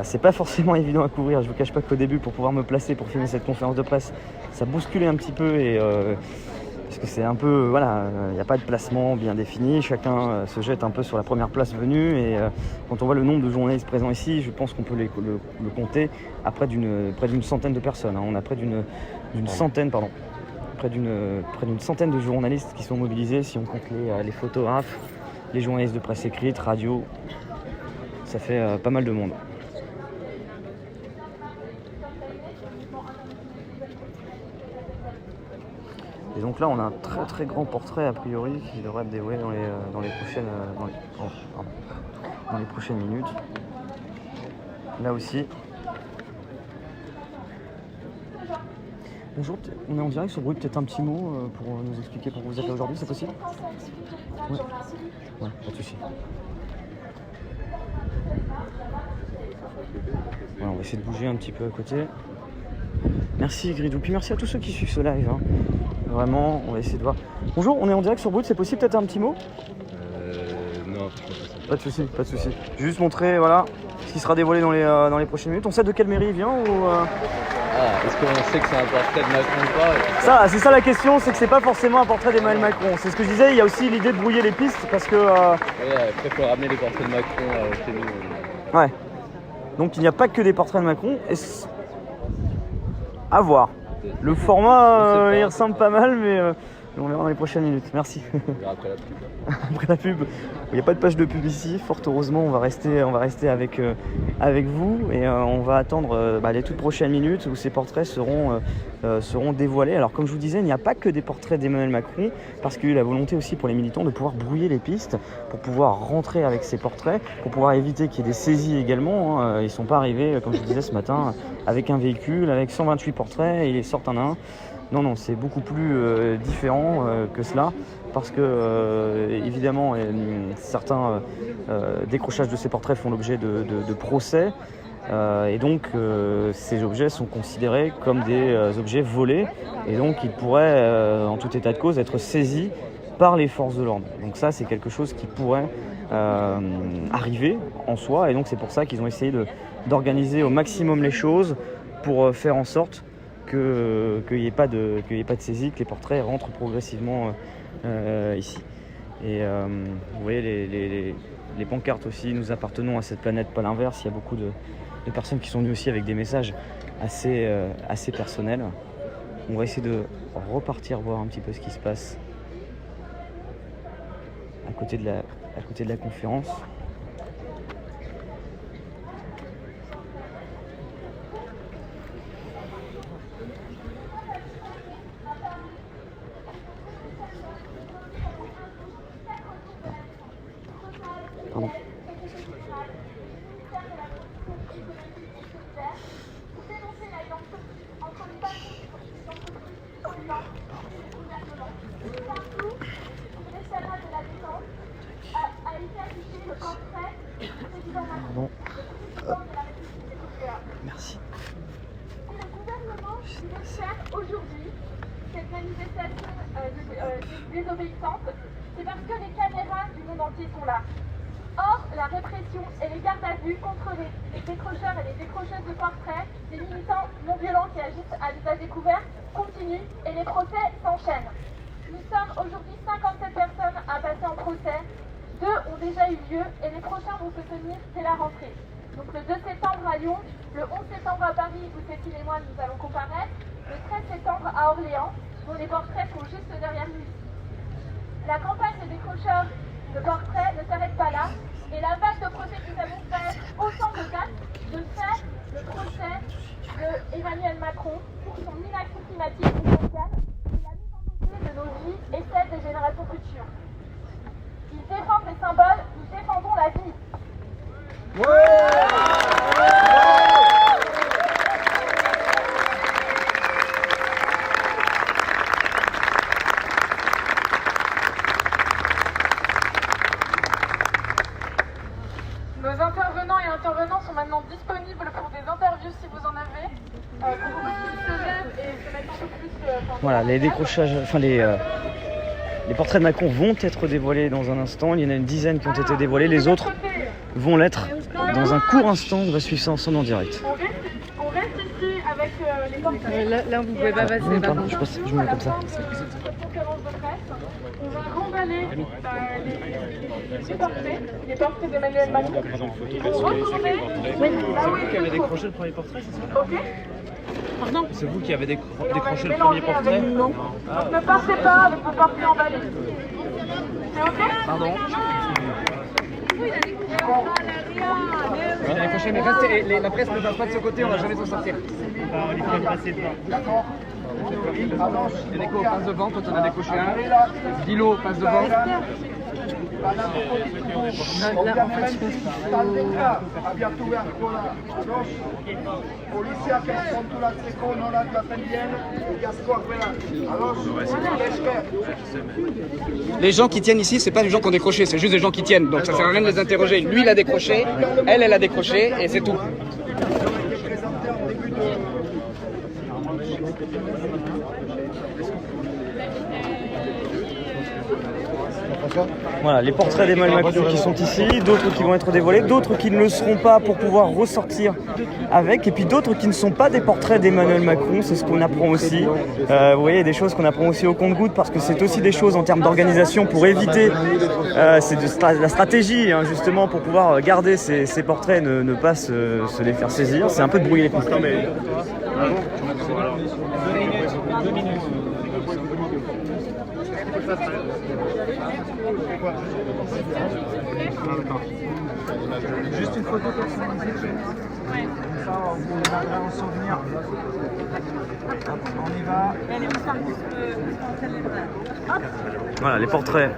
C'est pas forcément évident à couvrir. Je vous cache pas qu'au début, pour pouvoir me placer pour filmer cette conférence de presse, ça bousculait un petit peu et parce que c'est un peu, voilà, il n'y a pas de placement bien défini, chacun se jette un peu sur la première place venue et quand on voit le nombre de journalistes présents ici, je pense qu'on peut le compter à près d'une centaine de personnes. On a près d'une centaine de journalistes qui sont mobilisés, si on compte les photographes, les journalistes de presse écrite, radio, ça fait pas mal de monde. Et donc là, on a un très très grand portrait a priori qui devrait être dévoilé dans les prochaines minutes. Là aussi. Bonjour, on est en direct sur Brut, peut-être un petit mot pour nous expliquer pourquoi vous êtes là aujourd'hui, c'est possible? Ouais, pas de souci. Voilà, on va essayer de bouger un petit peu à côté. Merci Gridou, puis merci à tous ceux qui suivent ce live. Hein. Vraiment, on va essayer de voir. Bonjour, on est en direct sur Brut, c'est possible peut-être un petit mot? Non, pas de souci, pas de souci. Je vais juste montrer voilà, ce qui sera dévoilé dans les prochaines minutes. On sait de quelle mairie il vient ou est-ce qu'on sait que c'est un portrait de Macron ou pas? Ça, c'est ça la question, c'est que c'est pas forcément un portrait d'Emmanuel Macron. C'est ce que je disais, il y a aussi l'idée de brouiller les pistes parce que... Ouais, après il faut ramener les portraits de Macron chez nous. Ouais. Donc il n'y a pas que des portraits de Macron. Et à voir. Le format, il ressemble pas mal, mais on verra dans les prochaines minutes. Merci. Après la pub. Après la pub. Il n'y a pas de page de pub ici. Fort heureusement, on va rester avec vous et on va attendre les toutes prochaines minutes où ces portraits seront dévoilés. Alors comme je vous disais, il n'y a pas que des portraits d'Emmanuel Macron parce qu'il y a eu la volonté aussi pour les militants de pouvoir brouiller les pistes, pour pouvoir rentrer avec ces portraits, pour pouvoir éviter qu'il y ait des saisies également. Hein. Ils ne sont pas arrivés, comme je vous disais ce matin, avec un véhicule, avec 128 portraits et ils les sortent un à un. Non, c'est beaucoup plus différent que cela, parce que évidemment certains décrochages de ces portraits font l'objet de procès, et donc ces objets sont considérés comme des objets volés, et donc ils pourraient en tout état de cause être saisis par les forces de l'ordre. Donc ça c'est quelque chose qui pourrait arriver en soi, et donc c'est pour ça qu'ils ont essayé d'organiser au maximum les choses pour faire en sorte qu'il n'y ait pas de saisie, que les portraits rentrent progressivement ici. Et vous voyez les pancartes aussi, nous appartenons à cette planète, pas l'inverse. Il y a beaucoup de personnes qui sont venues aussi avec des messages assez personnels. On va essayer de repartir voir un petit peu ce qui se passe à côté de la conférence. Pardon. Pardon. Merci. Le gouvernement faire aujourd'hui cette manifestation désobéissante, c'est parce que les caméras du monde entier sont là. Or, la répression et les gardes à vue contre les décrocheurs et les décrocheuses de portraits, des militants non violents qui agissent à visage découvert, continuent et les procès s'enchaînent. Nous sommes aujourd'hui 57 personnes à passer en procès, 2 ont déjà eu lieu et les prochains vont se tenir dès la rentrée. Donc le 2 septembre à Lyon, le 11 septembre à Paris où Cécile et moi nous allons comparaître, le 13 septembre à Orléans, dont les portraits sont juste derrière nous. La campagne de décrocheurs de portraits ne s'arrête pas là, et la vague de procès que nous avons fait au centre de Cannes de faire le procès d'Emmanuel Macron pour son inaction climatique ou sociale et la mise en danger de nos vies et celle des générations futures. Ils défendent les symboles, nous défendons la vie. Nos intervenants et intervenants sont maintenant disponibles pour des interviews si vous en avez. Pour vous qui se lèvent et se mettent un peu plus... Voilà, les décrochages, les portraits de Macron vont être dévoilés dans un instant. Il y en a une dizaine qui ont été dévoilés. Les autres vont l'être dans un court instant. On va suivre ça ensemble en direct. On reste ici avec les portraits. Là, vous pouvez pas passer. Pardon, je me mets comme ça. Conférence de presse. On va remballer les portraits d'Emmanuel Macron. Pour retourner là où Qui avait décroché le premier portrait, c'est ça? Ok. Pardon? C'est vous qui avez décroché le premier portrait? Non. Donc ne partez pas avec vos portraits emballés. C'est ok? Pardon? Il a décroché, mais restez, la presse ne passe pas de ce côté, on va jamais s'en sortir. On lui fait passer devant. D'accord. Nico, passe devant, toi t'en as décoché un. Dilo, passe devant. Les gens qui tiennent ici, c'est pas les gens qui ont décroché, c'est juste des gens qui tiennent. Donc ça sert à rien de les interroger. Lui, il a décroché, elle a décroché, et c'est tout. Voilà, les portraits d'Emmanuel Macron qui sont ici, d'autres qui vont être dévoilés, d'autres qui ne le seront pas pour pouvoir ressortir avec, et puis d'autres qui ne sont pas des portraits d'Emmanuel Macron, c'est ce qu'on apprend aussi. Vous voyez, des choses qu'on apprend aussi au compte-gouttes, parce que c'est aussi des choses en termes d'organisation pour éviter, c'est de la stratégie hein, justement pour pouvoir garder ces portraits, ne pas se les faire saisir, c'est un peu de brouiller les pistes. Juste une photo personnalisée. Ouais. Comme ça, on vous gardera en souvenir. On y va. Voilà, les portraits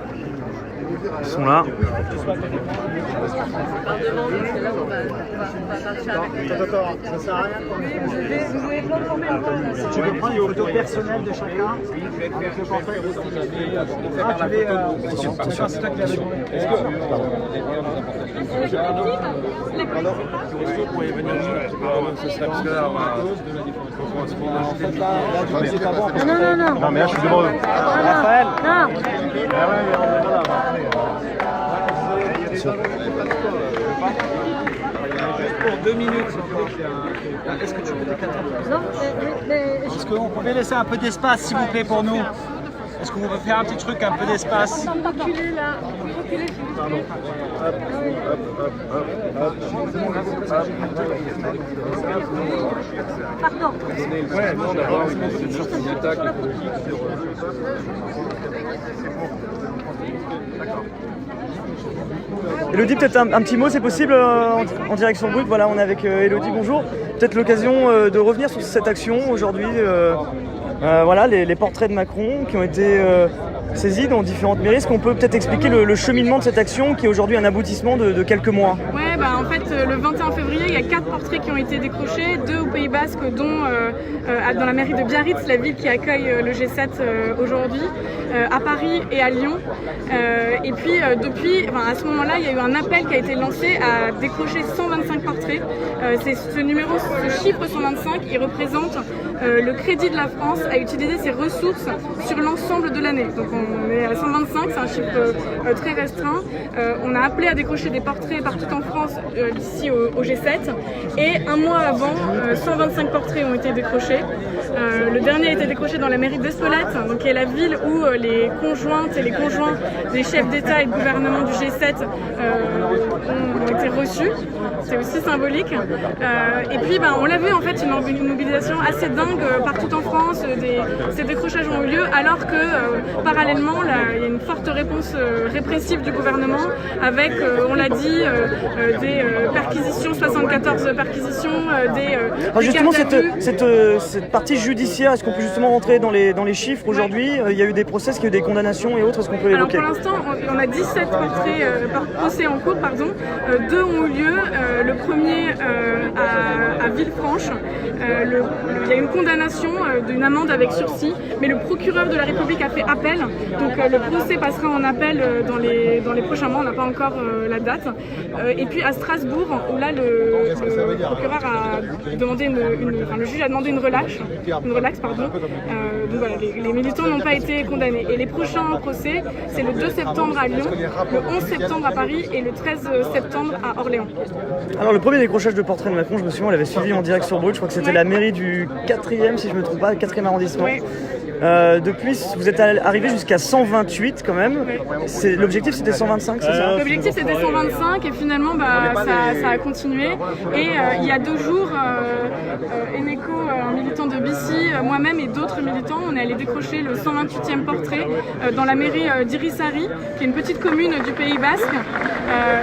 sont là. Tu veux prendre une photo personnelle de chacun avec le portrait. Ah, tu veux. C'est toi qui l'as demandé. Est-ce que vous pourriez venir ce serait parce que là, Non. non, mais là, je suis devant eux. Raphaël. Non. Pour 2 minutes. Est-ce que tu peux décaler? Non, mais... Est-ce qu'on pouvait laisser un peu d'espace, s'il vous plaît, pour nous? Est-ce qu'on peut faire un petit truc, un peu d'espace? On va reculer là. Reculer, s'il vous plaît. Pardon. Ouais, non, d'avoir une attaque. Elodie, peut-être un petit mot, c'est possible, en direction brute. Voilà, on est avec Elodie, bonjour. Peut-être l'occasion de revenir sur cette action aujourd'hui. Voilà, les portraits de Macron qui ont été saisis dans différentes mairies. Est-ce qu'on peut peut-être expliquer le cheminement de cette action qui est aujourd'hui un aboutissement de quelques mois? Ouais, en fait, le 21 février, il y a 4 portraits qui ont été décrochés, 2 au Pays Basque, dont dans la mairie de Biarritz, la ville qui accueille le G7 aujourd'hui, à Paris et à Lyon. Et puis, à ce moment-là, il y a eu un appel qui a été lancé à décrocher 125 portraits. C'est ce chiffre 125, il représente le crédit de la France à utiliser ses ressources sur l'ensemble de l'année. Donc on est à 125, c'est un chiffre très restreint. On a appelé à décrocher des portraits partout en France d'ici au G7. Et un mois avant, 125 portraits ont été décrochés. Le dernier a été décroché dans la mairie d'Espelette, donc qui est la ville où les conjointes et les conjoints des chefs d'État et de gouvernement du G7 ont été reçus. C'est aussi symbolique. Et puis on l'a vu en fait, une mobilisation assez dingue partout en France. Ces décrochages ont eu lieu alors que parallèlement il y a une forte réponse répressive du gouvernement avec, on l'a dit, des perquisitions, 74 perquisitions, justement cette partie judiciaire, est-ce qu'on peut justement rentrer dans les chiffres aujourd'hui? Il y a eu des procès, il y a eu des condamnations et autres, est-ce qu'on peut l'évoquer? Alors pour l'instant, on a 17 procès en cours, 2 ont eu lieu. Le premier à Villefranche, il y a une condamnation d'une amende avec sursis, mais le procureur de la République a fait appel, donc le procès passera en appel dans les prochains mois, on n'a pas encore la date. Et puis à Strasbourg, où là le procureur a demandé le juge a demandé une relaxe, donc voilà, les militants n'ont pas été condamnés. Et les prochains procès, c'est le 2 septembre à Lyon, le 11 septembre à Paris et le 13 septembre à Orléans. Alors le premier décrochage de portrait de Macron, je me souviens, on l'avait suivi en direct sur Brut, je crois que c'était la mairie du 4e, si je ne me trompe pas, 4e arrondissement. Ouais. Depuis, vous êtes arrivé jusqu'à 128 quand même. L'objectif c'était 125, c'est ça? L'objectif c'était 125 et finalement ça a continué. Et il y a 2 jours, Eneko, un militant de BC, moi-même et d'autres militants, on est allé décrocher le 128e portrait dans la mairie d'Irisari, qui est une petite commune du Pays Basque,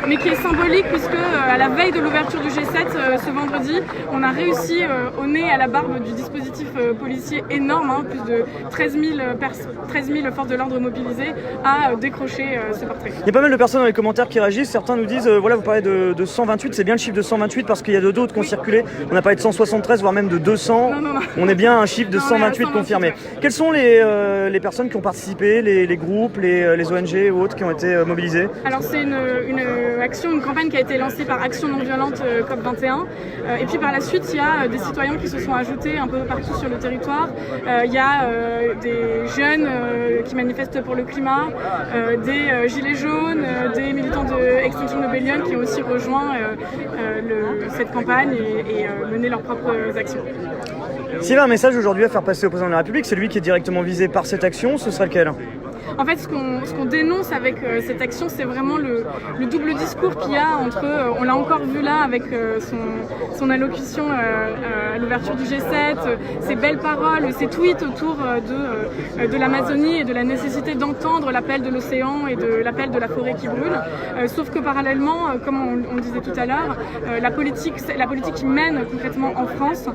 mais qui est symbolique puisque à la veille de l'ouverture du G7 ce vendredi, on a réussi au nez à la barbe du dispositif policier énorme, hein, plus de 13 000 forces de l'ordre mobilisées, à décrocher ce portrait. Il y a pas mal de personnes dans les commentaires qui réagissent, certains nous disent voilà, vous parlez de 128, c'est bien le chiffre de 128 parce qu'il y a d'autres qui ont circulé, on a parlé de 173 voire même de 200, non. On est bien à un chiffre de 128 confirmé. Ouais. Quelles sont les personnes qui ont participé, les groupes, les ONG ou autres qui ont été mobilisés? Alors c'est une campagne qui a été lancée par Action non violente COP21 et puis par la suite il y a des citoyens qui se sont ajoutés un peu partout sur le territoire. Il y a des jeunes qui manifestent pour le climat, des gilets jaunes, des militants de Extinction Rebellion qui ont aussi rejoint cette campagne et mené leurs propres actions. S'il y avait un message aujourd'hui à faire passer au président de la République, c'est lui qui est directement visé par cette action, ce serait lequel? En fait, ce qu'on dénonce avec cette action, c'est vraiment le double discours qu'il y a entre, on l'a encore vu là avec son allocution à l'ouverture du G7, ses belles paroles, ses tweets autour de l'Amazonie et de la nécessité d'entendre l'appel de l'océan et de l'appel de la forêt qui brûle. Sauf que parallèlement, comme on disait tout à l'heure, la politique qui mène concrètement en France,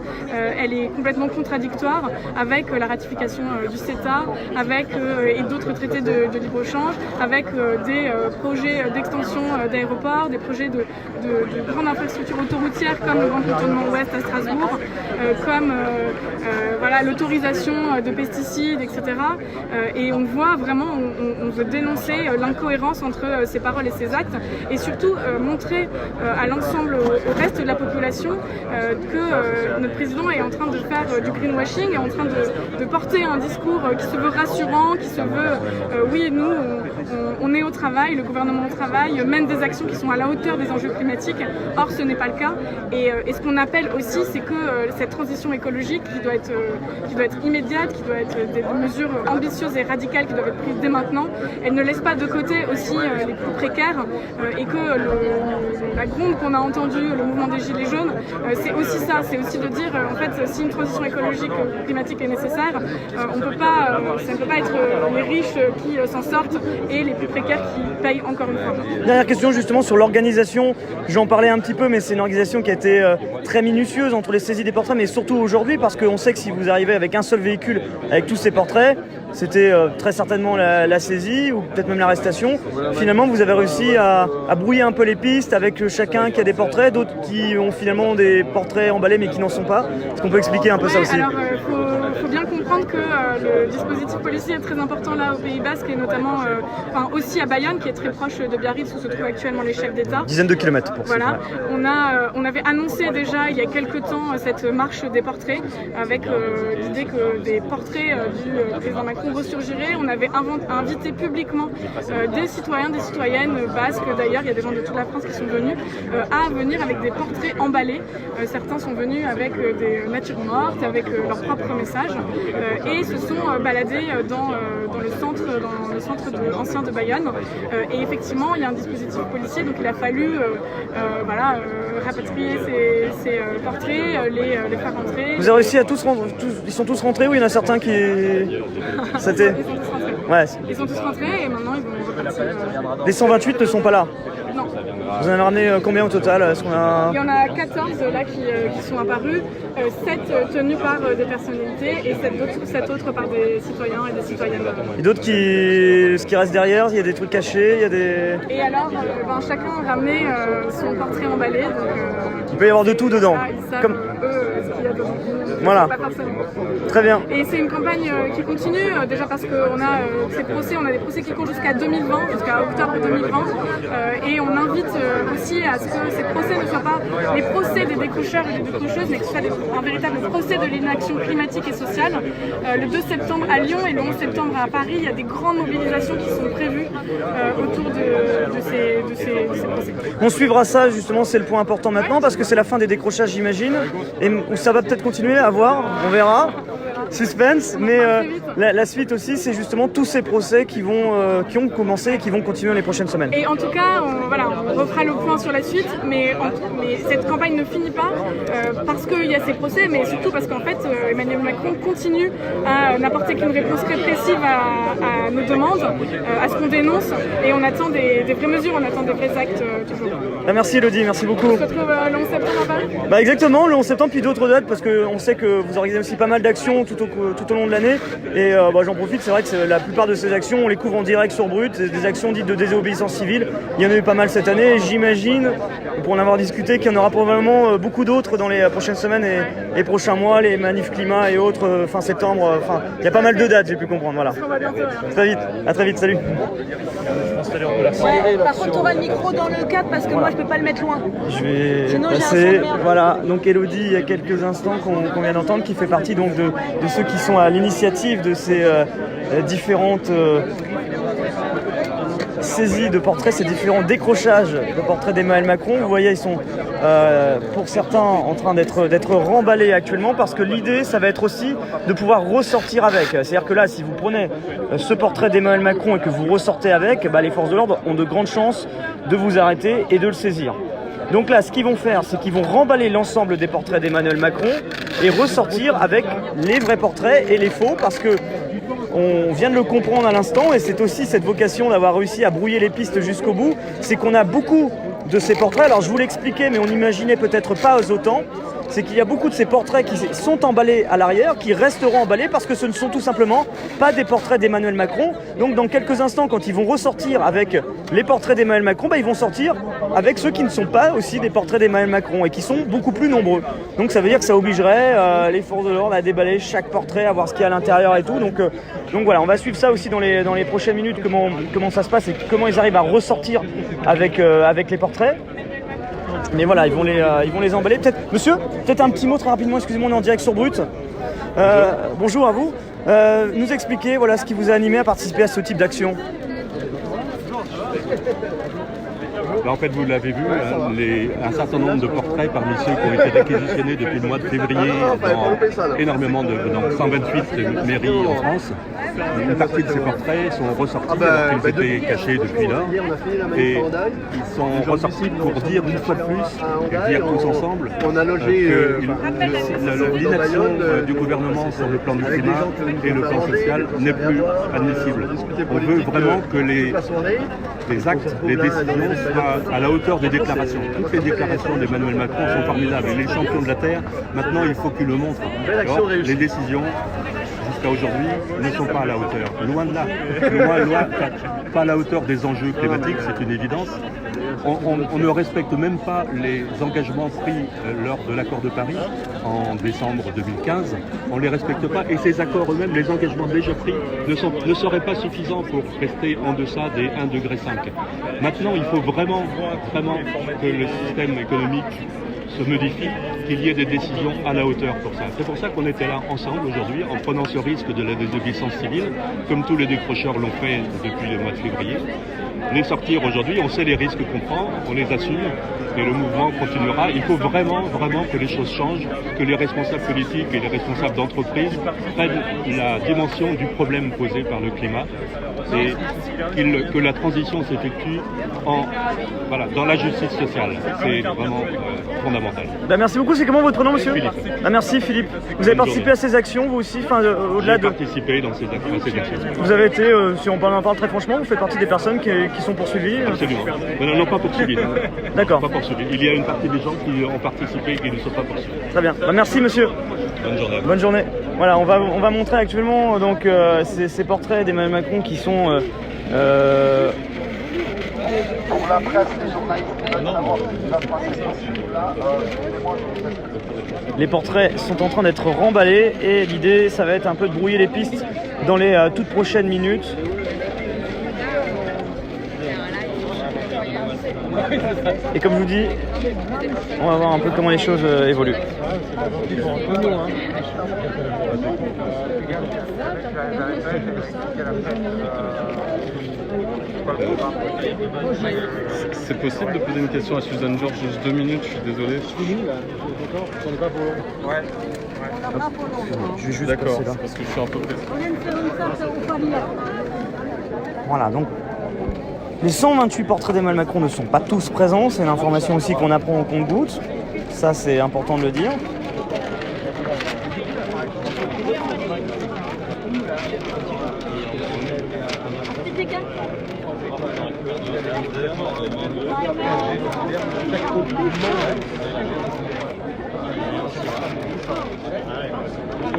elle est complètement contradictoire avec la ratification du CETA, avec et d'autres traités de libre-échange, avec des projets d'extension d'aéroports, des projets de grandes infrastructures autoroutières comme le Grand Contournement Ouest à Strasbourg, comme l'autorisation de pesticides, etc. Et on voit vraiment, on veut dénoncer l'incohérence entre ces paroles et ces actes, et surtout montrer à l'ensemble, au reste de la population, que notre président est en train de faire du greenwashing, est en train de porter un discours qui se veut rassurant, qui se veut oui, nous, on est au travail, le gouvernement au travail, mène des actions qui sont à la hauteur des enjeux climatiques. Or, ce n'est pas le cas. Et ce qu'on appelle aussi, c'est que cette transition écologique qui doit être immédiate, qui doit être des mesures ambitieuses et radicales qui doivent être prises dès maintenant, elle ne laisse pas de côté aussi les plus précaires et que la gronde qu'on a entendue, le mouvement des Gilets jaunes, c'est aussi ça, c'est aussi de dire, en fait, si une transition écologique climatique est nécessaire, ça ne peut pas être les riches qui s'en sortent et les plus précaires qui payent encore une fois. Dernière question justement sur l'organisation, j'en parlais un petit peu, mais c'est une organisation qui a été très minutieuse entre les saisies des portraits, mais surtout aujourd'hui parce qu'on sait que si vous arrivez avec un seul véhicule avec tous ces portraits, c'était très certainement la saisie ou peut-être même l'arrestation. Finalement, vous avez réussi à brouiller un peu les pistes avec chacun qui a des portraits, d'autres qui ont finalement des portraits emballés mais qui n'en sont pas. Est-ce qu'on peut expliquer un peu ça aussi? Alors, faut bien comprendre que le dispositif policier est très important là au Pays Basque et notamment aussi à Bayonne qui est très proche de Biarritz où se trouvent actuellement les chefs d'État. Dizaines de kilomètres pour ça. Voilà, on avait annoncé déjà il y a quelques temps cette marche des portraits avec l'idée que des portraits du président Macron ressurgiraient. On avait invité publiquement des citoyens, des citoyennes basques d'ailleurs, il y a des gens de toute la France qui sont venus à venir avec des portraits emballés. Certains sont venus avec des natures mortes, avec leur propre message et se sont baladés dans le centre ancien de Bayonne. Et effectivement, il y a un dispositif policier, donc il a fallu rapatrier ces portraits, les faire rentrer. Vous avez réussi à ils sont tous rentrés ou il y en a certains qui... C'était... Ils sont tous rentrés et maintenant ils vont repartir. Les 128 ne sont pas là? Non. Vous en avez ramené combien au total? Il y en a 14 là qui sont apparus, 7 tenus par des personnalités et 7 autres par des citoyens et des citoyennes. Et d'autres ce qui reste derrière, il y a des trucs cachés, il y a des... Et alors, chacun a ramené son portrait emballé. Il peut y avoir de tout dedans. Ils savent ce qu'il y a dedans. Voilà. Pas forcément. Très bien. Et c'est une campagne qui continue, déjà parce qu'on a ces procès, on a des procès qui courent jusqu'à 2020, jusqu'à octobre 2020. Et on invite aussi à ce que ces procès ne soient pas les procès des décrocheurs et des décrocheuses, mais que ce soit un véritable procès de l'inaction climatique et sociale. Le 2 septembre à Lyon et le 11 septembre à Paris, il y a des grandes mobilisations qui sont prévues autour de ces procès. On suivra ça, justement, c'est le point important maintenant, parce que c'est la fin des décrochages, j'imagine, et ça va peut-être continuer à voir, on verra. Suspense, mais la suite aussi, c'est justement tous ces procès qui ont commencé et qui vont continuer les prochaines semaines. Et en tout cas, on refera le point sur la suite, mais cette campagne ne finit pas parce qu'il y a ces procès, mais surtout parce qu'en fait, Emmanuel Macron continue à n'apporter qu'une réponse répressive à nos demandes, à ce qu'on dénonce, et on attend des vraies mesures, on attend des vrais actes toujours. Merci Elodie, merci beaucoup. On se retrouve le 11 septembre à Paris. Exactement, le 11 septembre, puis d'autres dates, parce qu'on sait que vous organisez aussi pas mal d'actions tout au long de l'année, et j'en profite, c'est vrai que la plupart de ces actions, on les couvre en direct sur Brut, c'est des actions dites de désobéissance civile. Il y en a eu pas mal cette année, et j'imagine, pour en avoir discuté, qu'il y en aura probablement beaucoup d'autres dans les prochaines semaines et les prochains mois, les manifs climat et autres, fin septembre, il y a pas mal de dates, j'ai pu comprendre, voilà. À très vite, salut. Par contre, tu auras le micro dans le cadre parce que moi je peux pas le mettre loin. Je vais passer, voilà, donc Elodie, il y a quelques instants qu'on vient d'entendre, qui fait partie donc de ceux qui sont à l'initiative de ces différentes saisies de portraits, ces différents décrochages de portraits d'Emmanuel Macron. Vous voyez, ils sont pour certains en train d'être remballés actuellement, parce que l'idée, ça va être aussi de pouvoir ressortir avec. C'est-à-dire que là, si vous prenez ce portrait d'Emmanuel Macron et que vous ressortez avec, les forces de l'ordre ont de grandes chances de vous arrêter et de le saisir. Donc là, ce qu'ils vont faire, c'est qu'ils vont remballer l'ensemble des portraits d'Emmanuel Macron et ressortir avec les vrais portraits et les faux, parce que on vient de le comprendre à l'instant, et c'est aussi cette vocation d'avoir réussi à brouiller les pistes jusqu'au bout, c'est qu'on a beaucoup de ces portraits. Alors je vous l'expliquais, mais on n'imaginait peut-être pas autant, c'est qu'il y a beaucoup de ces portraits qui sont emballés à l'arrière, qui resteront emballés parce que ce ne sont tout simplement pas des portraits d'Emmanuel Macron. Donc dans quelques instants, quand ils vont ressortir avec les portraits d'Emmanuel Macron, ils vont sortir avec ceux qui ne sont pas aussi des portraits d'Emmanuel Macron et qui sont beaucoup plus nombreux. Donc ça veut dire que ça obligerait les forces de l'ordre à déballer chaque portrait, à voir ce qu'il y a à l'intérieur et tout. Donc voilà, on va suivre ça aussi dans les prochaines minutes, comment ça se passe et comment ils arrivent à ressortir avec les portraits. Mais voilà, ils vont les emballer. Monsieur, peut-être un petit mot très rapidement, excusez-moi, on est en direct sur Brut. Bonjour à vous. Nous expliquer ce qui vous a animé à participer à ce type d'action. En fait, vous l'avez vu, un certain nombre de portraits parmi ceux qui ont été réquisitionnés depuis le mois de février dans énormément dans 128 mairies en France. Une partie de ces portraits sont ressortis alors qu'ils étaient cachés depuis là. Et ils sont ressortis pour dire une fois de plus, et dire tous ensemble, que l'inaction du gouvernement sur le plan du climat et le plan social n'est plus admissible. On veut vraiment que les actes, les décisions soient à la hauteur des déclarations. Toutes les déclarations d'Emmanuel Macron sont formidables. Il est le champion de la Terre. Maintenant, il faut qu'il le montre. Alors, les décisions, jusqu'à aujourd'hui, ne sont pas à la hauteur. Loin de là. Loin, pas à la hauteur des enjeux climatiques, c'est une évidence. On ne respecte même pas les engagements pris lors de l'accord de Paris en décembre 2015. On ne les respecte pas, et ces accords eux-mêmes, les engagements déjà pris, ne seraient pas suffisants pour rester en deçà des 1,5 degré. Maintenant, il faut vraiment que le système économique se modifie, qu'il y ait des décisions à la hauteur pour ça. C'est pour ça qu'on était là ensemble aujourd'hui, en prenant ce risque de la désobéissance civile, comme tous les décrocheurs l'ont fait depuis le mois de février. Les sortir aujourd'hui, on sait les risques qu'on prend, on les assume, et le mouvement continuera. Il faut vraiment que les choses changent, que les responsables politiques et les responsables d'entreprise prennent la dimension du problème posé par le climat, et que la transition s'effectue dans la justice sociale. C'est vraiment fondamental. Merci beaucoup. C'est comment votre nom, monsieur? Philippe. Merci Philippe. Vous avez participé à ces actions, vous aussi, au-delà de... J'ai participé dans ces actions. Vous avez été, si on en parle très franchement, vous faites partie des personnes qui sont poursuivies? Absolument. Non, pas poursuivies. D'accord. Pas poursuivis. Il y a une partie des gens qui ont participé et qui ne sont pas poursuivis. Très bien. Merci monsieur. Bonne journée. Bonne journée. Voilà, on va montrer actuellement donc ces portraits d'Emmanuel Macron qui sont pour la presse, les journalistes, notamment la presse, les portraits sont en train d'être remballés, et l'idée, ça va être un peu de brouiller les pistes dans les toutes prochaines minutes. Et comme je vous dis, on va voir un peu comment les choses évoluent. C'est possible de poser une question à Suzanne Georges juste 2 minutes, je suis désolé. On n'est pas pour long. On n'a pas pour longtemps. Je vais juste D'accord, passer là. parce que je suis un peu pressé. On vient de faire une carte au palier. Voilà, donc les 128 portraits d'Emmanuel Macron ne sont pas tous présents. C'est une information aussi qu'on apprend au compte-gouttes. Ça, c'est important de le dire.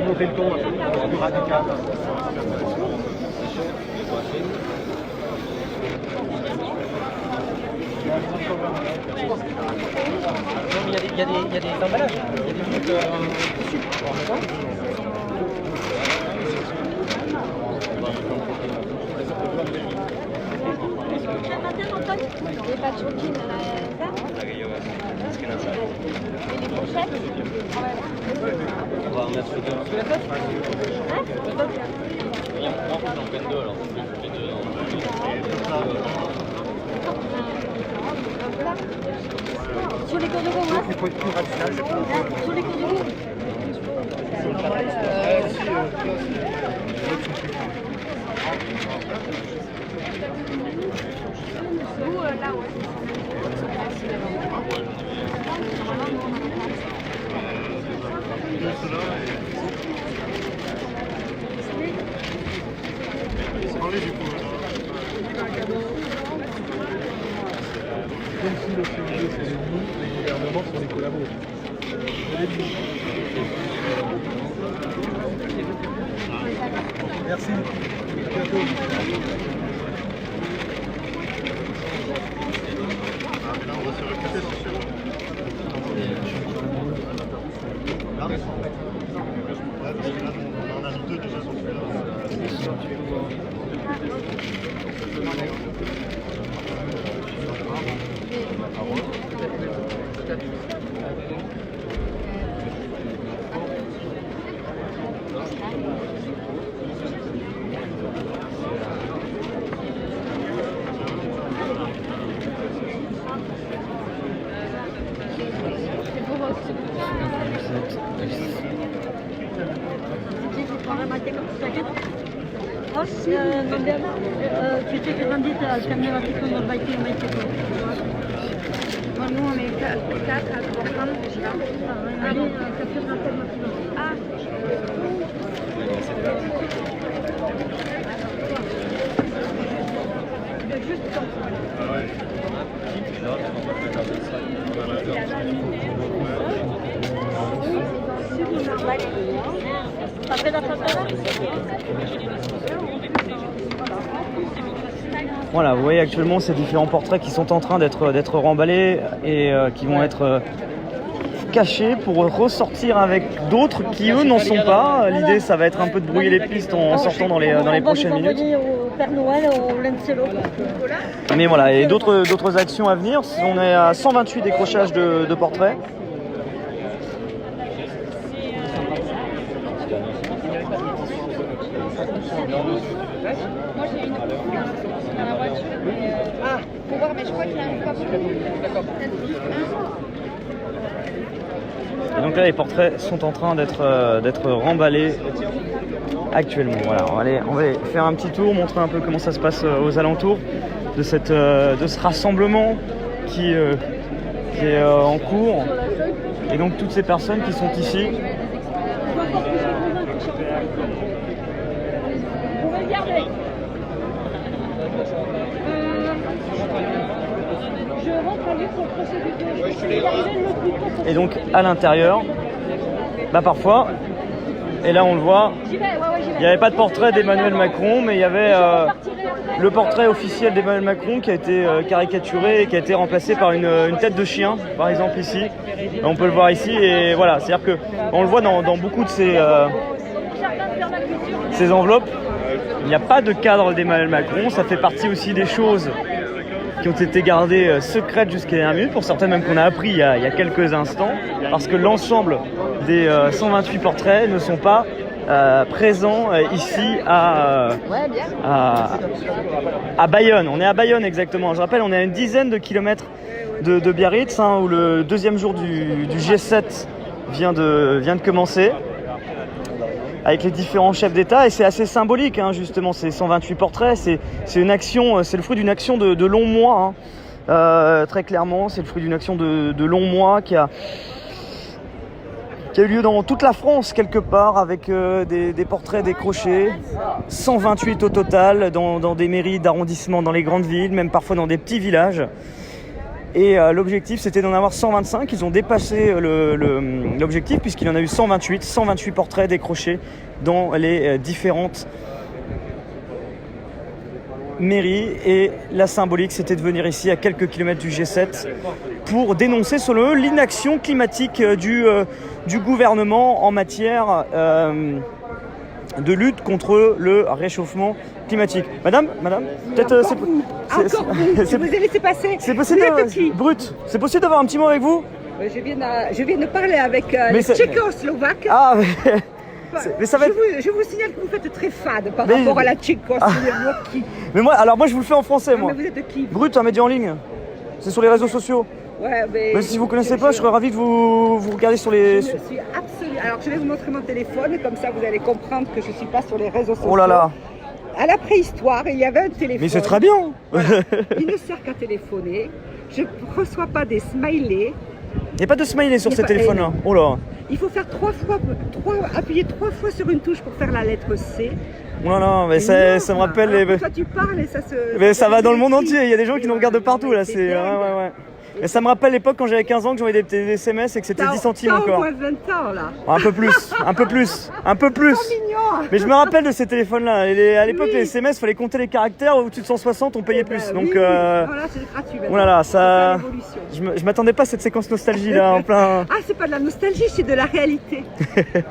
Monter le ton un peu plus radical. Il y a des emballages, il y a des minutes Les patchoukines, ça. Et les fourchettes. on va en mettre deux. Tu la fais j'en prends deux alors. Sur les cours de roue, hein. Il faut être plus radical. Sur les cours de roue. Vous, là, Même si le sujet c'est l'ennemi, les gouvernements sont des collabos. Merci. À bientôt. nous on est 4 à 3 Allez, capture un thème. Ah. Voilà, vous voyez actuellement ces différents portraits qui sont en train d'être remballés et qui vont être cachés pour ressortir avec d'autres qui eux n'en sont pas. L'idée ça va être un peu de brouiller les pistes en sortant dans les prochaines minutes. Mais voilà, et d'autres actions à venir. On est à 128 décrochages de portraits. Moi j'ai une dans la voiture. Ah, faut voir, mais je crois qu'il y a un coffre. D'accord. Et donc là les portraits sont en train d'être remballés actuellement. Voilà, on va faire un petit tour, montrer un peu comment ça se passe aux alentours de ce rassemblement qui est en cours. Et donc toutes ces personnes qui sont ici. Et donc à l'intérieur, parfois, et là on le voit, il n'y avait pas de portrait d'Emmanuel Macron, mais il y avait le portrait officiel d'Emmanuel Macron qui a été caricaturé et qui a été remplacé par une tête de chien, par exemple ici. On peut le voir ici, et voilà, c'est-à-dire qu'on le voit dans beaucoup de ces enveloppes. Il n'y a pas de cadre d'Emmanuel Macron, ça fait partie aussi des choses qui ont été gardées secrètes jusqu'à la dernière minute, pour certaines même qu'on a appris il y a quelques instants, parce que l'ensemble des 128 portraits ne sont pas présents ici à Bayonne. On est à Bayonne exactement. Je rappelle, on est à une dizaine de kilomètres de Biarritz, hein, où le deuxième jour du G7 vient de commencer, avec les différents chefs d'État, et c'est assez symbolique, hein, justement, ces 128 portraits, c'est une action, c'est le fruit d'une action de longs mois, hein. Très clairement, c'est le fruit d'une action de longs mois qui a eu lieu dans toute la France quelque part, avec des portraits décrochés, 128 au total, dans des mairies d'arrondissement, dans les grandes villes, même parfois dans des petits villages. Et l'objectif, c'était d'en avoir 125. Ils ont dépassé l'objectif, puisqu'il y en a eu 128 portraits décrochés dans les différentes mairies. Et la symbolique, c'était de venir ici à quelques kilomètres du G7 pour dénoncer, selon eux, l'inaction climatique du gouvernement en matière de lutte contre le réchauffement climatique. Madame, peut-être je vous ai laissé passer. C'est possible, Brut. C'est possible d'avoir un petit mot avec vous? Je viens de parler avec les Tchécoslovaques. Ah, mais ça va être... je vous signale que vous faites très fade par rapport à la Tchécoslovaquie. Mais moi, je vous le fais en français, moi. Mais vous êtes qui? Brut, un média en ligne. C'est sur les réseaux sociaux. Ouais, mais si vous ne connaissez pas, je serais ravi de vous regarder sur les... Je suis absolument... Alors, je vais vous montrer mon téléphone, comme ça vous allez comprendre que je ne suis pas sur les réseaux sociaux. Oh là là. À la préhistoire, il y avait un téléphone. Mais c'est très bien. Voilà. Il ne sert qu'à téléphoner. Je ne reçois pas des smileys. Il n'y a pas de smiley sur ces téléphones-là. Oh là. Il faut faire appuyer 3 fois sur une touche pour faire la lettre C. Oh là là, mais ça me rappelle les... Toi tu parles et ça se... Mais ça va dans le monde entier, il y a des gens qui nous regardent de partout là. Ouais. Et ça me rappelle l'époque quand j'avais 15 ans que j'envoyais des SMS et que c'était 10 centimes encore. T'as au moins 20 ans là. Un peu plus. Mais je me rappelle de ces téléphones-là. À l'époque, les SMS, il fallait compter les caractères. Au-dessus de 160, on payait plus. Donc, voilà, c'est gratuit. Oh là là, ça. Je m'attendais pas à cette séquence nostalgie là en plein. Ah, c'est pas de la nostalgie, c'est de la réalité.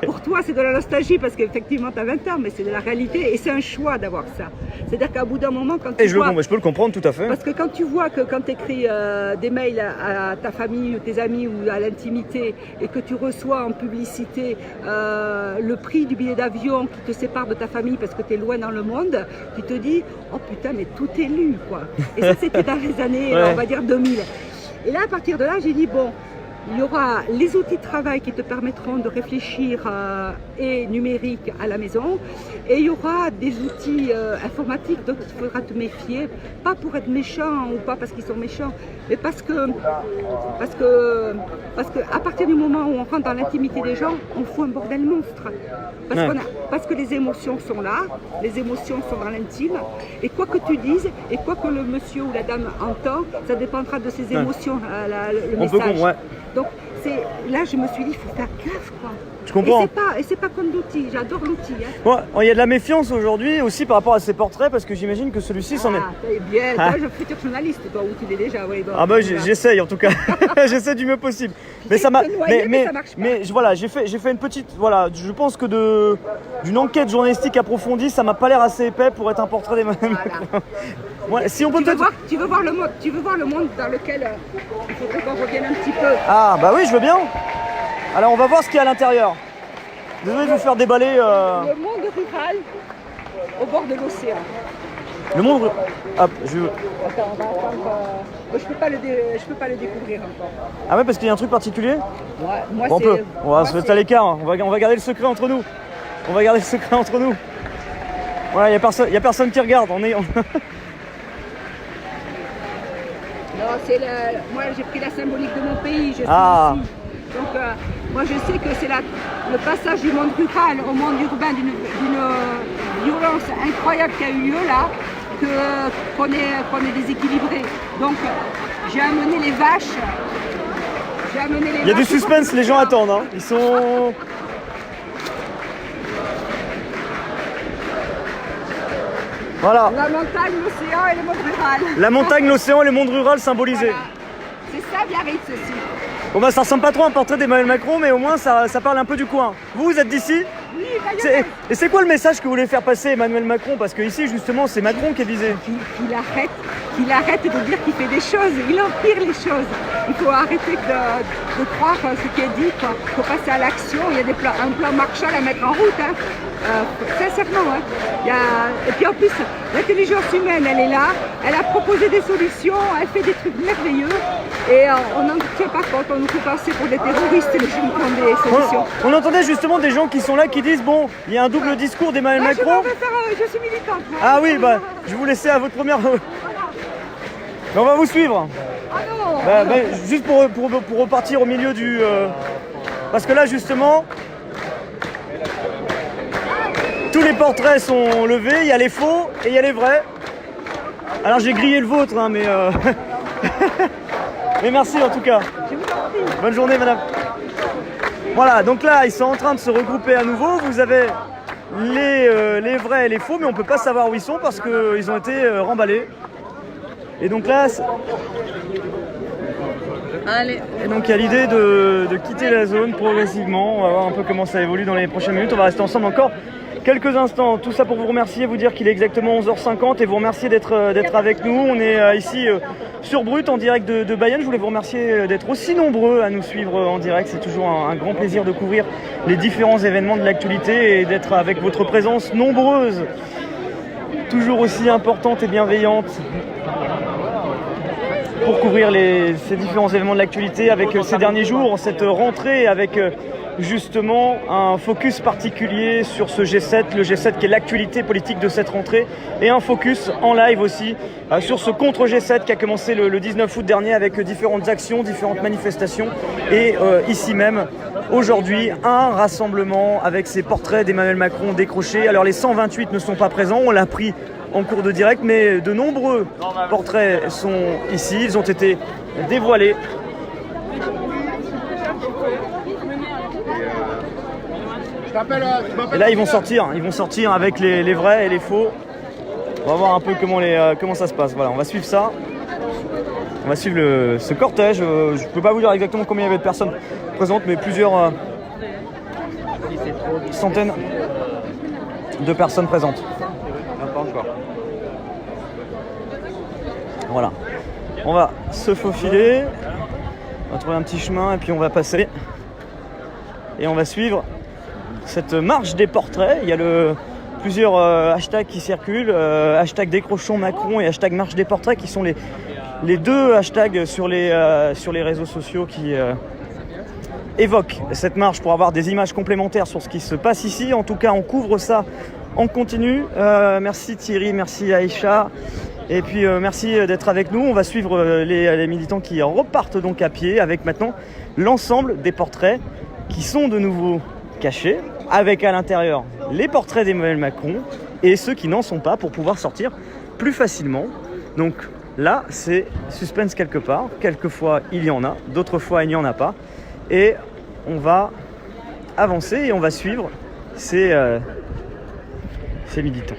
Pour toi, c'est de la nostalgie parce qu'effectivement, t'as 20 ans, mais c'est de la réalité et c'est un choix d'avoir ça. C'est-à-dire qu'à bout d'un moment, quand tu vois... je peux le comprendre tout à fait. Parce que quand tu vois que quand tu écris des mails à ta famille ou tes amis ou à l'intimité et que tu reçois en publicité le prix du billet d'avion qui te sépare de ta famille parce que tu es loin dans le monde, tu te dis oh putain mais tout est lu quoi. Et ça c'était dans les années on va dire 2000. Et là à partir de là j'ai dit bon, il y aura les outils de travail qui te permettront de réfléchir et numérique à la maison et il y aura des outils informatiques dont il faudra te méfier, pas pour être méchant ou pas parce qu'ils sont méchants, mais parce que à partir du moment où on rentre dans l'intimité des gens, on fout un bordel monstre. Parce que les émotions sont là, les émotions sont dans l'intime, et quoi que tu dises, et quoi que le monsieur ou la dame entend, ça dépendra de ses émotions, le message. Donc là je me suis dit, il faut faire gaffe quoi. Je comprends. Et c'est pas comme l'outil, j'adore l'outil. Hein. Ouais, il y a de la méfiance aujourd'hui aussi par rapport à ces portraits parce que j'imagine que celui-ci s'en est... bien, toi je suis futur journaliste, toi où tu l'es déjà. Ouais, bon, ah bah j'essaye en tout cas, j'essaie du mieux possible. Mais ça m'a... Mais voilà, j'ai fait une petite... Voilà, je pense que d'une enquête journalistique approfondie, ça m'a pas l'air assez épais pour être un portrait d'Emmanuel Macron. Ouais, si on peut tu veux voir le monde dans lequel il faudrait qu'on revienne un petit peu. Ah bah oui, je veux bien. Alors on va voir ce qu'il y a à l'intérieur. Désolé de vous faire déballer. Le monde rural au bord de l'océan. Le monde rural. Hop, Attends, on va attendre. Je peux pas le découvrir encore. Ah ouais, parce qu'il y a un truc particulier. Ouais, moi bon, on va se mettre à l'écart. Hein. On va garder le secret entre nous. Voilà, il y a personne qui regarde. Non, moi j'ai pris la symbolique de mon pays. Je suis ici. Donc moi je sais que c'est le passage du monde rural au monde urbain d'une violence incroyable qui a eu lieu là, qu'on est déséquilibré. Donc j'ai amené les vaches. Il y a du suspense, les gens attendent. Hein. Ils sont... Voilà. La montagne, l'océan et le monde rural. La montagne, l'océan et le monde rural symbolisés. Voilà. C'est ça Biarritz aussi. Bon bah ça ressemble pas trop à un portrait d'Emmanuel Macron, mais au moins ça parle un peu du coin. Vous êtes d'ici? Oui, et c'est quoi le message que vous voulez faire passer Emmanuel Macron? Parce que ici justement c'est Macron qui est visé. Qu'il arrête de dire qu'il fait des choses, il empire les choses. Il faut arrêter de croire ce qui est dit, quoi. Il faut passer à l'action, il y a un plan Marshall à mettre en route. Hein. Sincèrement, hein. Et puis en plus, l'intelligence humaine, elle est là, elle a proposé des solutions, elle fait des trucs merveilleux, et on n'en tient pas compte, on nous fait passer pour des terroristes, les gens qui ont des solutions. On entendait justement des gens qui sont là, qui disent, bon, il y a un double discours d'Emmanuel Macron. Je suis militante. Moi. Ah oui, bah, je vous laissais à votre première... Mais on va vous suivre. Juste pour repartir au milieu du... Parce que là, justement, tous les portraits sont levés, il y a les faux et il y a les vrais. Alors j'ai grillé le vôtre, hein, mais... mais merci en tout cas. Bonne journée, madame. Voilà, donc là, ils sont en train de se regrouper à nouveau. Vous avez les vrais et les faux, mais on ne peut pas savoir où ils sont parce qu'ils ont été remballés. Et donc là, et donc il y a l'idée de quitter la zone progressivement. On va voir un peu comment ça évolue dans les prochaines minutes. On va rester ensemble encore quelques instants. Tout ça pour vous remercier, vous dire qu'il est exactement 11h50 et vous remercier d'être avec nous. On est ici sur Brut en direct de Bayonne. Je voulais vous remercier d'être aussi nombreux à nous suivre en direct. C'est toujours un grand plaisir de couvrir les différents événements de l'actualité et d'être avec votre présence nombreuse, toujours aussi importante et bienveillante, pour couvrir ces différents événements de l'actualité avec ces derniers jours, cette rentrée, avec justement un focus particulier sur ce G7, le G7 qui est l'actualité politique de cette rentrée, et un focus en live aussi sur ce contre-G7 qui a commencé le 19 août dernier avec différentes actions, différentes manifestations, et ici même, aujourd'hui, un rassemblement avec ces portraits d'Emmanuel Macron décrochés. Alors les 128 ne sont pas présents, on l'a pris en cours de direct, mais de nombreux portraits sont ici, ils ont été dévoilés. Et là ils vont sortir avec les vrais et les faux. On va voir un peu comment ça se passe. Voilà, on va suivre ça. On va suivre ce cortège. Je ne peux pas vous dire exactement combien il y avait de personnes présentes, mais plusieurs centaines de personnes présentes. Pas encore. Voilà. On va se faufiler. On va trouver un petit chemin et puis on va passer. Et on va suivre cette marche des portraits. Il y a plusieurs hashtags qui circulent. Hashtag décrochons Macron et hashtag marche des portraits qui sont les deux hashtags sur les réseaux sociaux qui évoquent cette marche pour avoir des images complémentaires sur ce qui se passe ici. En tout cas, on couvre ça en continu. Merci Thierry, merci Aïcha. Et puis merci d'être avec nous. On va suivre les militants qui repartent donc à pied avec maintenant l'ensemble des portraits qui sont de nouveau cachés, avec à l'intérieur les portraits d'Emmanuel Macron et ceux qui n'en sont pas pour pouvoir sortir plus facilement. Donc là, c'est suspense quelque part. Quelquefois, il y en a, d'autres fois, il n'y en a pas. Et on va avancer et on va suivre ces militants.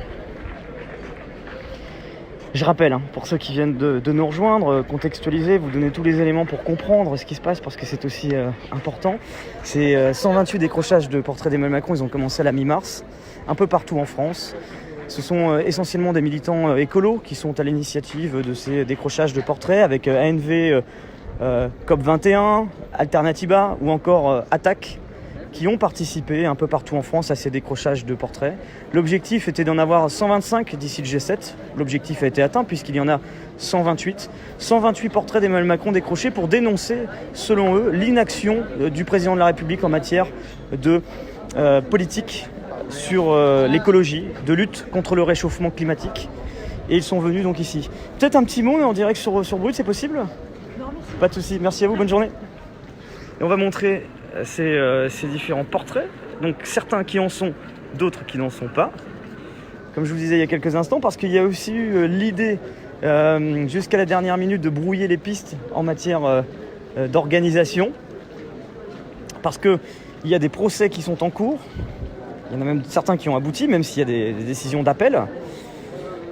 Je rappelle, pour ceux qui viennent de nous rejoindre, contextualiser, vous donner tous les éléments pour comprendre ce qui se passe parce que c'est aussi important. C'est 128 décrochages de portraits d'Emmanuel Macron, ils ont commencé à la mi-mars, un peu partout en France. Ce sont essentiellement des militants écolos qui sont à l'initiative de ces décrochages de portraits avec ANV, COP21, Alternativa ou encore Attaque, qui ont participé un peu partout en France à ces décrochages de portraits. L'objectif était d'en avoir 125 d'ici le G7. L'objectif a été atteint puisqu'il y en a 128. 128 portraits d'Emmanuel Macron décrochés pour dénoncer, selon eux, l'inaction du président de la République en matière de politique sur l'écologie, de lutte contre le réchauffement climatique. Et ils sont venus donc ici. Peut-être un petit mot en direct sur Brut, c'est possible ? Non, merci. Pas de souci, merci à vous, bonne journée. Et on va montrer ces différents portraits, donc certains qui en sont, d'autres qui n'en sont pas, comme je vous disais il y a quelques instants, parce qu'il y a aussi eu l'idée jusqu'à la dernière minute de brouiller les pistes en matière d'organisation, parce qu'il y a des procès qui sont en cours, il y en a même certains qui ont abouti, même s'il y a des décisions d'appel,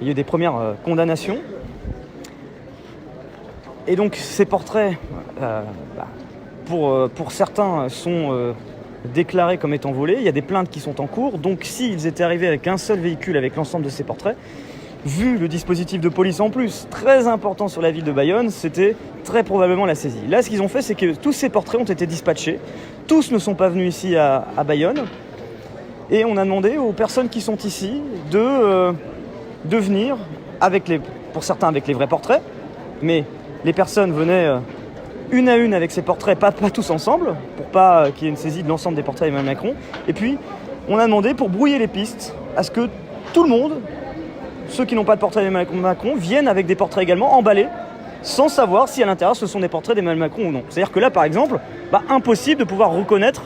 il y a eu des premières condamnations, et donc ces portraits pour certains sont déclarés comme étant volés. Il y a des plaintes qui sont en cours. Donc s'ils étaient arrivés avec un seul véhicule avec l'ensemble de ces portraits, vu le dispositif de police en plus, très important sur la ville de Bayonne, c'était très probablement la saisie. Là, ce qu'ils ont fait, c'est que tous ces portraits ont été dispatchés. Tous ne sont pas venus ici à Bayonne. Et on a demandé aux personnes qui sont ici de venir, pour certains avec les vrais portraits, mais les personnes venaient une à une avec ces portraits, pas tous ensemble, pour pas qu'il y ait une saisie de l'ensemble des portraits d'Emmanuel Macron. Et puis, on a demandé, pour brouiller les pistes, à ce que tout le monde, ceux qui n'ont pas de portrait d'Emmanuel Macron, viennent avec des portraits également emballés, sans savoir si à l'intérieur ce sont des portraits d'Emmanuel Macron ou non. C'est-à-dire que là, par exemple, impossible de pouvoir reconnaître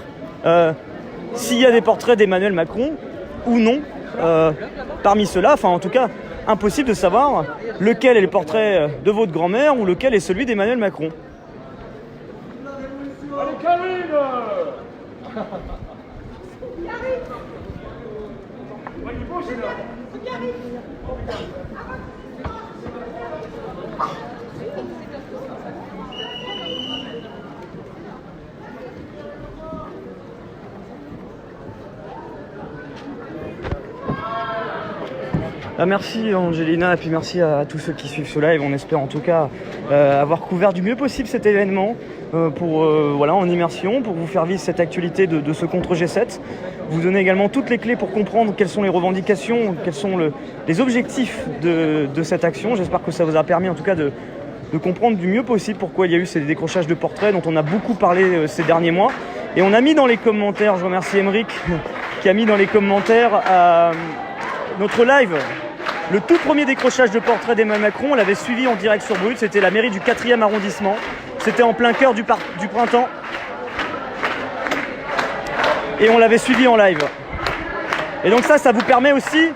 s'il y a des portraits d'Emmanuel Macron ou non parmi ceux-là. Enfin, en tout cas, impossible de savoir lequel est le portrait de votre grand-mère ou lequel est celui d'Emmanuel Macron. Allez, Karine! Merci Angelina et puis merci à tous ceux qui suivent ce live. On espère en tout cas avoir couvert du mieux possible cet événement en immersion pour vous faire vivre cette actualité de ce contre G7. Vous donner également toutes les clés pour comprendre quelles sont les revendications, quels sont les objectifs de cette action. J'espère que ça vous a permis en tout cas de comprendre du mieux possible pourquoi il y a eu ces décrochages de portraits dont on a beaucoup parlé ces derniers mois. Et on a mis dans les commentaires, je remercie Émeric qui a mis dans les commentaires notre live. Le tout premier décrochage de portrait d'Emmanuel Macron, on l'avait suivi en direct sur Brut, c'était la mairie du 4e arrondissement. C'était en plein cœur du printemps. Et on l'avait suivi en live. Et donc ça vous permet aussi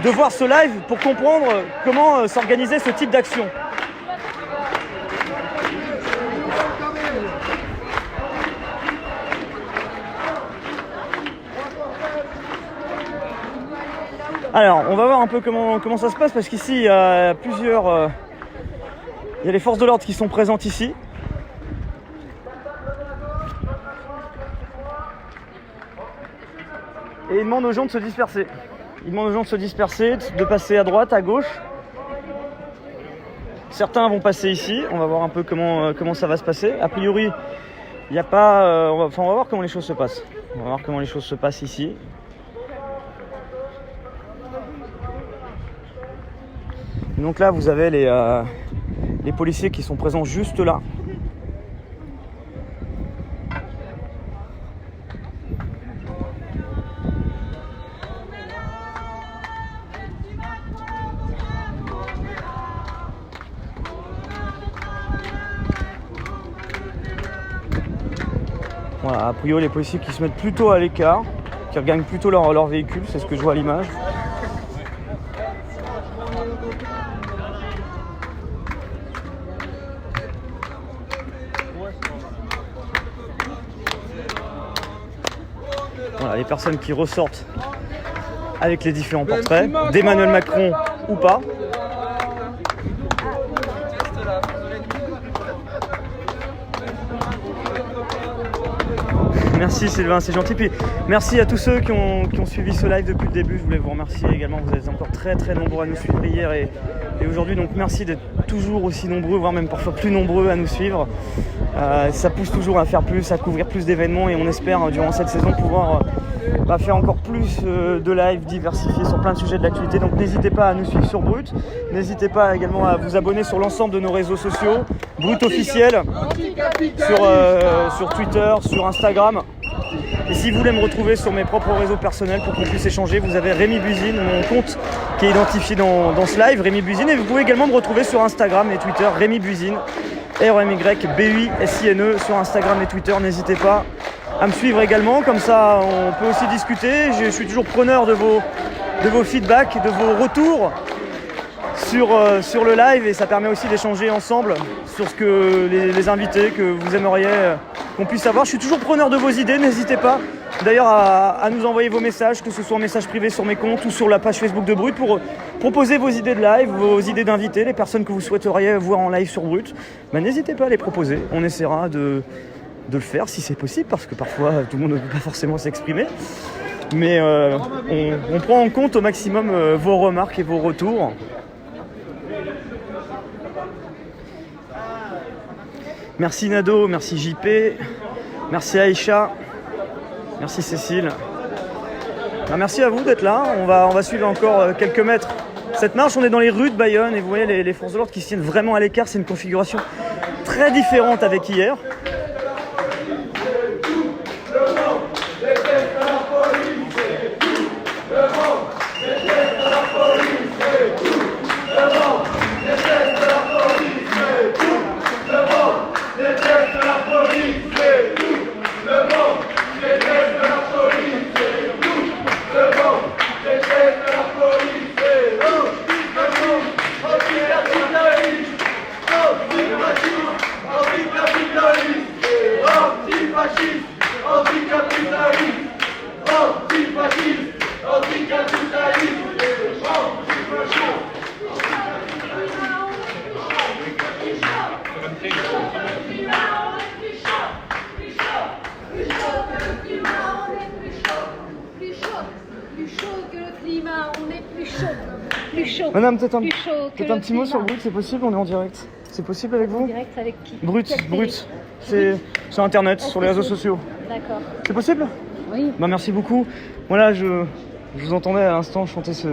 de voir ce live pour comprendre comment s'organiser ce type d'action. Alors, on va voir un peu comment ça se passe, parce qu'ici, il y a il y a les forces de l'ordre qui sont présentes ici. Et ils demandent aux gens de se disperser. Ils demandent aux gens de se disperser, de passer à droite, à gauche. Certains vont passer ici, on va voir un peu comment ça va se passer. A priori, il n'y a pas... on va voir comment les choses se passent. On va voir comment les choses se passent ici. Donc là, vous avez les policiers qui sont présents juste là. Voilà, a priori, les policiers qui se mettent plutôt à l'écart, qui regagnent plutôt leur véhicule, c'est ce que je vois à l'image. Voilà, les personnes qui ressortent avec les différents portraits d'Emmanuel Macron ou pas. Merci Sylvain, c'est gentil. Puis merci à tous ceux qui ont suivi ce live depuis le début. Je voulais vous remercier également. Vous êtes encore très nombreux à nous suivre hier et aujourd'hui. Donc merci d'être toujours aussi nombreux, voire même parfois plus nombreux à nous suivre. Ça pousse toujours à faire plus, à couvrir plus d'événements et on espère durant cette saison pouvoir faire encore plus de live diversifiés sur plein de sujets de l'actualité. Donc n'hésitez pas à nous suivre sur Brut. N'hésitez pas également à vous abonner sur l'ensemble de nos réseaux sociaux. Brut officiel sur Twitter, sur Instagram. Et si vous voulez me retrouver sur mes propres réseaux personnels pour qu'on puisse échanger, vous avez Rémi Buzine, mon compte qui est identifié dans ce live, Rémi Buzine. Et vous pouvez également me retrouver sur Instagram et Twitter, Rémi Buzine, REMYBUISINE sur Instagram et Twitter. N'hésitez pas à me suivre également, comme ça on peut aussi discuter. Je suis toujours preneur de vos feedbacks, de vos retours sur le live et ça permet aussi d'échanger ensemble sur ce que les invités que vous aimeriez qu'on puisse avoir. Je suis toujours preneur de vos idées, n'hésitez pas d'ailleurs à nous envoyer vos messages, que ce soit en message privé sur mes comptes ou sur la page Facebook de Brut pour proposer vos idées de live, vos idées d'invités, les personnes que vous souhaiteriez voir en live sur Brut. N'hésitez pas à les proposer, on essaiera de le faire si c'est possible, parce que parfois tout le monde ne peut pas forcément s'exprimer. Mais on prend en compte au maximum vos remarques et vos retours. Merci Nado, merci JP, merci Aïcha, merci Cécile. Merci à vous d'être là. On va suivre encore quelques mètres cette marche. On est dans les rues de Bayonne et vous voyez les forces de l'ordre qui se tiennent vraiment à l'écart. C'est une configuration très différente avec hier. Madame, peut-être un petit mot sur Brut, c'est possible? On est en direct. C'est possible avec vous? En direct avec qui? Brut. C'est sur internet, sur les réseaux sociaux. D'accord. C'est possible? Oui. Merci beaucoup. Voilà, je vous entendais à l'instant chanter ce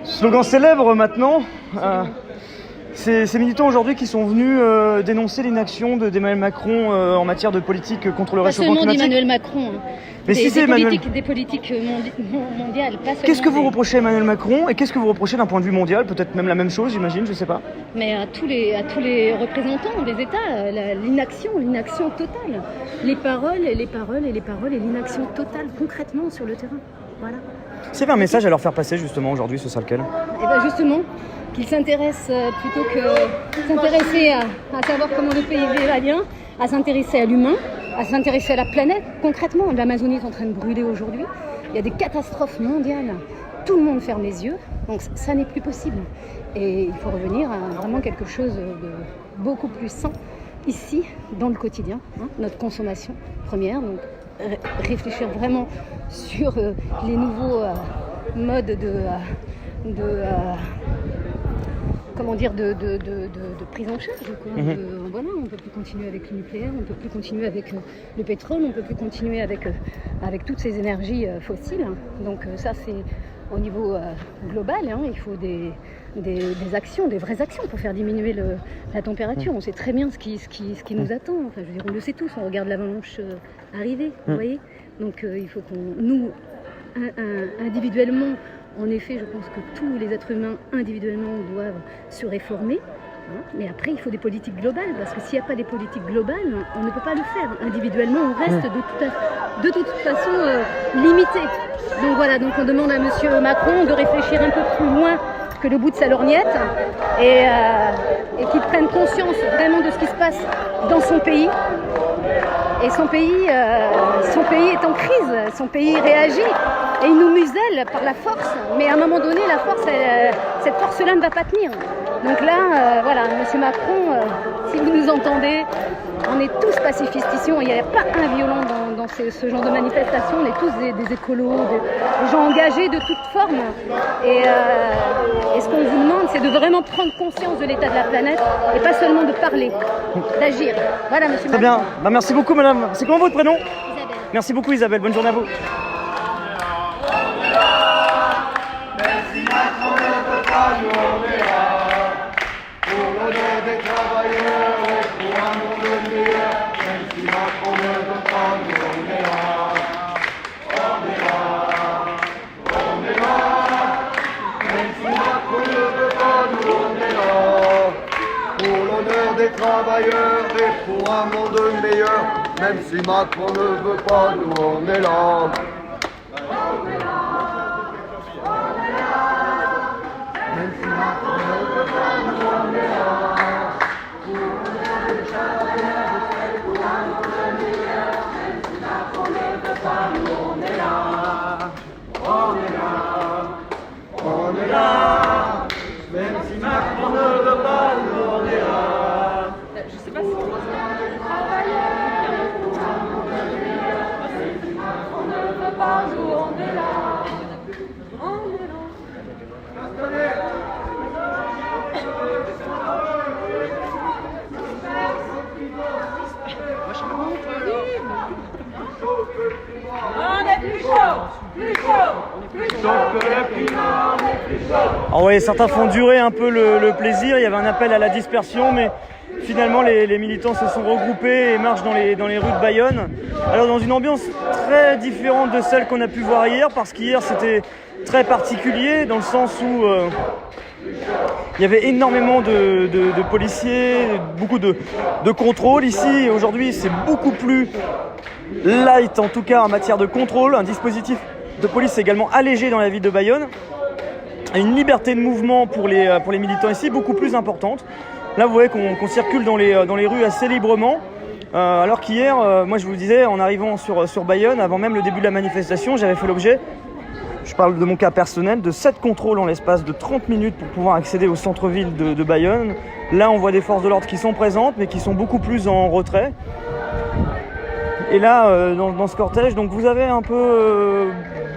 slogan célèbre maintenant. Ces militants aujourd'hui qui sont venus dénoncer l'inaction d'Emmanuel Macron en matière de politique contre le réchauffement climatique. Pas seulement d'Emmanuel Macron. Mais si c'est des politiques mondiales, pas seulement. Qu'est-ce que vous reprochez à Emmanuel Macron et qu'est-ce que vous reprochez d'un point de vue mondial? Peut-être même la même chose, j'imagine, je sais pas. Mais à tous les représentants des États, l'inaction totale. Les paroles et l'inaction totale concrètement sur le terrain. Voilà. C'est un message à leur faire passer justement aujourd'hui, ce sera lequel? Et bien justement, qu'ils s'intéressent plutôt que s'intéresser à savoir comment le pays va bien, à s'intéresser à l'humain, à s'intéresser à la planète. Concrètement, l'Amazonie est en train de brûler aujourd'hui. Il y a des catastrophes mondiales. Tout le monde ferme les yeux. Donc ça n'est plus possible. Et il faut revenir à vraiment quelque chose de beaucoup plus sain ici, dans le quotidien. Notre consommation première. Donc réfléchir vraiment sur les nouveaux modes de prise en charge. Voilà, on ne peut plus continuer avec le nucléaire, on ne peut plus continuer avec le pétrole, on ne peut plus continuer avec toutes ces énergies fossiles. Donc ça, c'est au niveau global. Il faut des actions, des vraies actions pour faire diminuer la température. On sait très bien ce qui nous attend. Enfin, je veux dire, on le sait tous, on regarde l'avalanche arriver, vous voyez. Donc il faut nous, individuellement, en effet, je pense que tous les êtres humains individuellement doivent se réformer. Mais après, il faut des politiques globales, parce que s'il n'y a pas des politiques globales, on ne peut pas le faire. Individuellement, on reste de toute façon limité. Donc voilà, donc on demande à M. Macron de réfléchir un peu plus loin que le bout de sa lorgnette et qu'il prenne conscience vraiment de ce qui se passe dans son pays. Et son pays est en crise, son pays réagit et il nous muselle par la force. Mais à un moment donné, la force, cette force-là ne va pas tenir. Donc là, voilà, Monsieur Macron, si vous nous entendez, on est tous pacifistes ici, il n'y a pas un violent dans ce genre de manifestation, on est tous des écolos, des gens engagés de toutes formes. Et ce qu'on vous demande, c'est de vraiment prendre conscience de l'état de la planète et pas seulement de parler, d'agir. Voilà, Monsieur Macron. Très bien, merci beaucoup madame. C'est comment votre prénom? Isabelle. Merci beaucoup Isabelle, bonne journée à vous. Travailleurs et pour un monde meilleur, même si Macron ne veut pas, nous on est là. Même si Macron ne veut pas, nous on est là. Pour les travailleurs et pour un monde meilleur, même si Macron ne veut pas, nous on est là. On est là, on est là. Même si Macron ne veut pas, nous on est là. On est plus chaud. Alors ouais, certains font durer un peu le plaisir, il y avait un appel à la dispersion, mais finalement les militants se sont regroupés et marchent dans les rues de Bayonne. Alors dans une ambiance très différente de celle qu'on a pu voir hier, parce qu'hier c'était très particulier, dans le sens où il y avait énormément de policiers, beaucoup de contrôle. Ici, aujourd'hui, c'est beaucoup plus light, en tout cas en matière de contrôle. Un dispositif de police également allégé dans la ville de Bayonne. Et une liberté de mouvement pour les militants ici, beaucoup plus importante. Là, vous voyez qu'on circule dans les rues assez librement. Alors qu'hier, moi je vous disais, en arrivant sur Bayonne, avant même le début de la manifestation, j'avais fait l'objet, je parle de mon cas personnel, de 7 contrôles en l'espace de 30 minutes pour pouvoir accéder au centre-ville de Bayonne. Là, on voit des forces de l'ordre qui sont présentes, mais qui sont beaucoup plus en retrait. Et là, dans ce cortège, donc vous avez un peu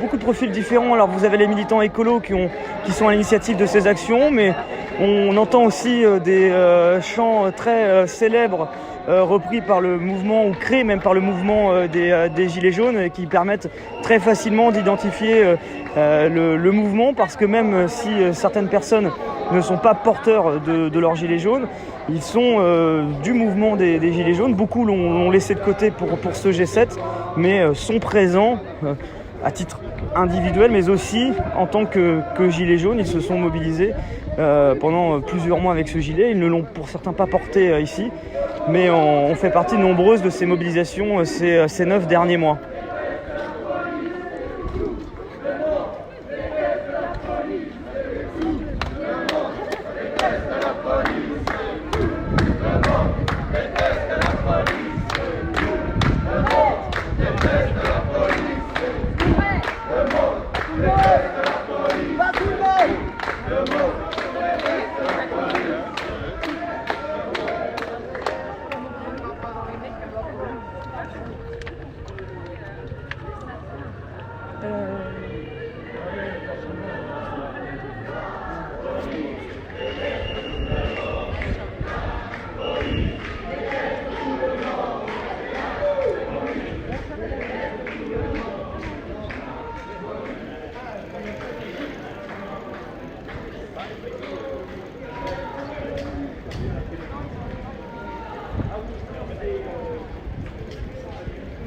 beaucoup de profils différents. Alors vous avez les militants écolos qui sont à l'initiative de ces actions, mais on entend aussi des chants très célèbres repris par le mouvement, ou créés même par le mouvement des Gilets jaunes, qui permettent très facilement d'identifier le mouvement, parce que même si certaines personnes ne sont pas porteurs de leurs gilets jaunes, ils sont du mouvement des Gilets jaunes. Beaucoup l'ont laissé de côté pour ce G7, mais sont présents à titre individuel, mais aussi en tant que Gilets jaunes. Ils se sont mobilisés pendant plusieurs mois avec ce gilet. Ils ne l'ont pour certains pas porté ici, mais on fait partie nombreuses de ces mobilisations ces 9 derniers mois.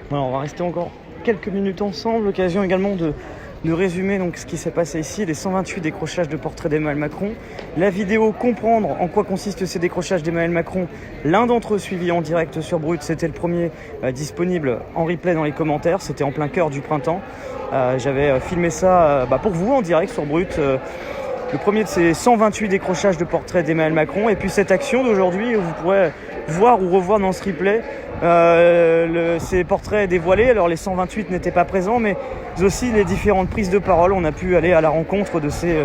Voilà, on va rester encore quelques minutes ensemble, l'occasion également de résumer donc ce qui s'est passé ici, les 128 décrochages de portraits d'Emmanuel Macron. La vidéo comprendre en quoi consistent ces décrochages d'Emmanuel Macron, l'un d'entre eux suivi en direct sur Brut, c'était le premier disponible en replay dans les commentaires, c'était en plein cœur du printemps. J'avais filmé ça pour vous en direct sur Brut. Le premier de ces 128 décrochages de portraits d'Emmanuel Macron, et puis cette action d'aujourd'hui où vous pourrez voir ou revoir dans ce replay ces portraits dévoilés. Alors les 128 n'étaient pas présents, mais aussi les différentes prises de parole. On a pu aller à la rencontre de ces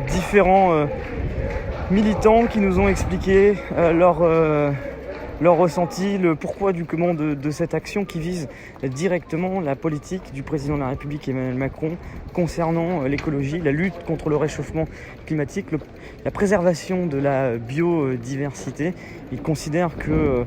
différents militants qui nous ont expliqué leur ressenti, le pourquoi du comment de cette action qui vise directement la politique du président de la République Emmanuel Macron concernant l'écologie, la lutte contre le réchauffement climatique, la préservation de la biodiversité. Il considère que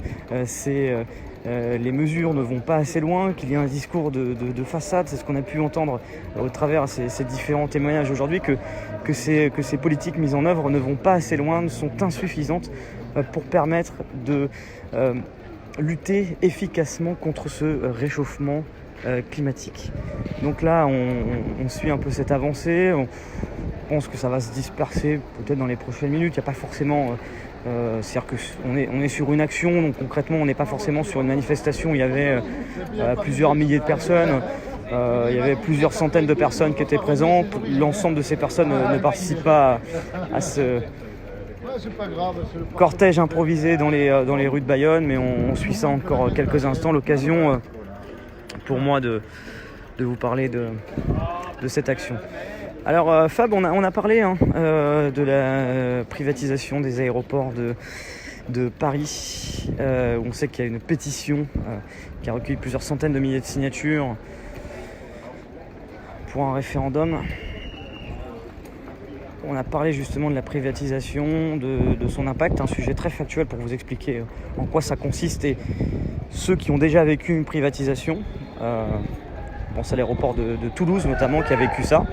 les mesures ne vont pas assez loin, qu'il y a un discours de façade. C'est ce qu'on a pu entendre au travers ces différents témoignages aujourd'hui, que ces politiques mises en œuvre ne vont pas assez loin, sont insuffisantes pour permettre de lutter efficacement contre ce réchauffement climatique. Donc là, on suit un peu cette avancée. On pense que ça va se disperser peut-être dans les prochaines minutes. Il n'y a pas forcément... c'est-à-dire qu'on est sur une action, donc concrètement on n'est pas forcément sur une manifestation où il y avait plusieurs milliers de personnes, il y avait plusieurs centaines de personnes qui étaient présentes. L'ensemble de ces personnes ne participent pas à ce cortège improvisé dans les rues de Bayonne, mais on suit ça encore quelques instants. L'occasion pour moi de vous parler de cette action. Alors Fab, on a parlé de la privatisation des aéroports de Paris. On sait qu'il y a une pétition qui a recueilli plusieurs centaines de milliers de signatures pour un référendum. On a parlé justement de la privatisation, de son impact, un sujet très factuel pour vous expliquer en quoi ça consiste, et ceux qui ont déjà vécu une privatisation Je pense à l'aéroport de Toulouse notamment qui a vécu ça.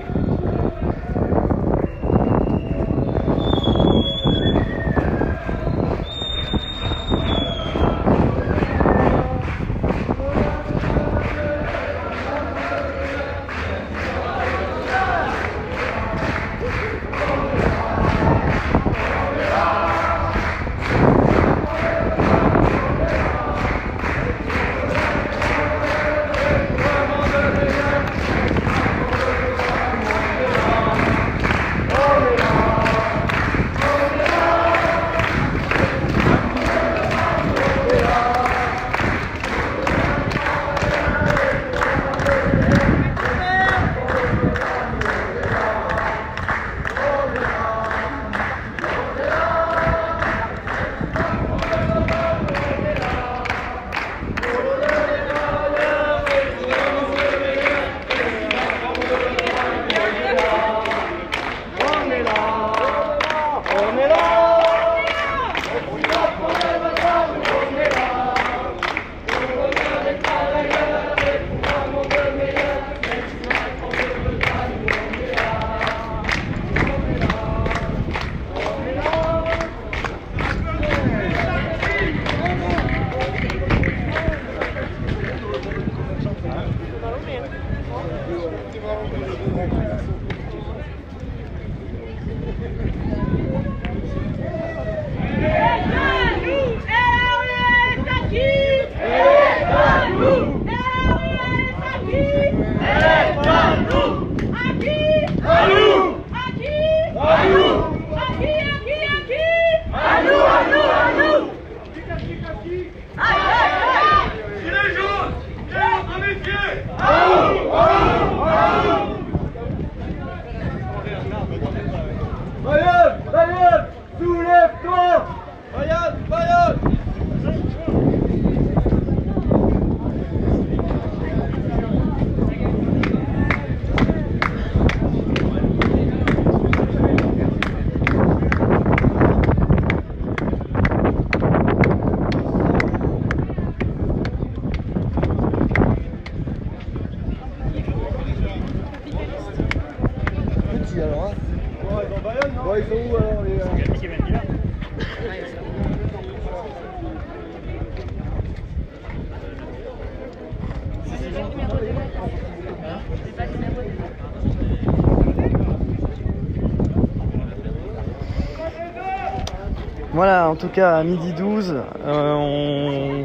Voilà, en tout cas à midi 12, on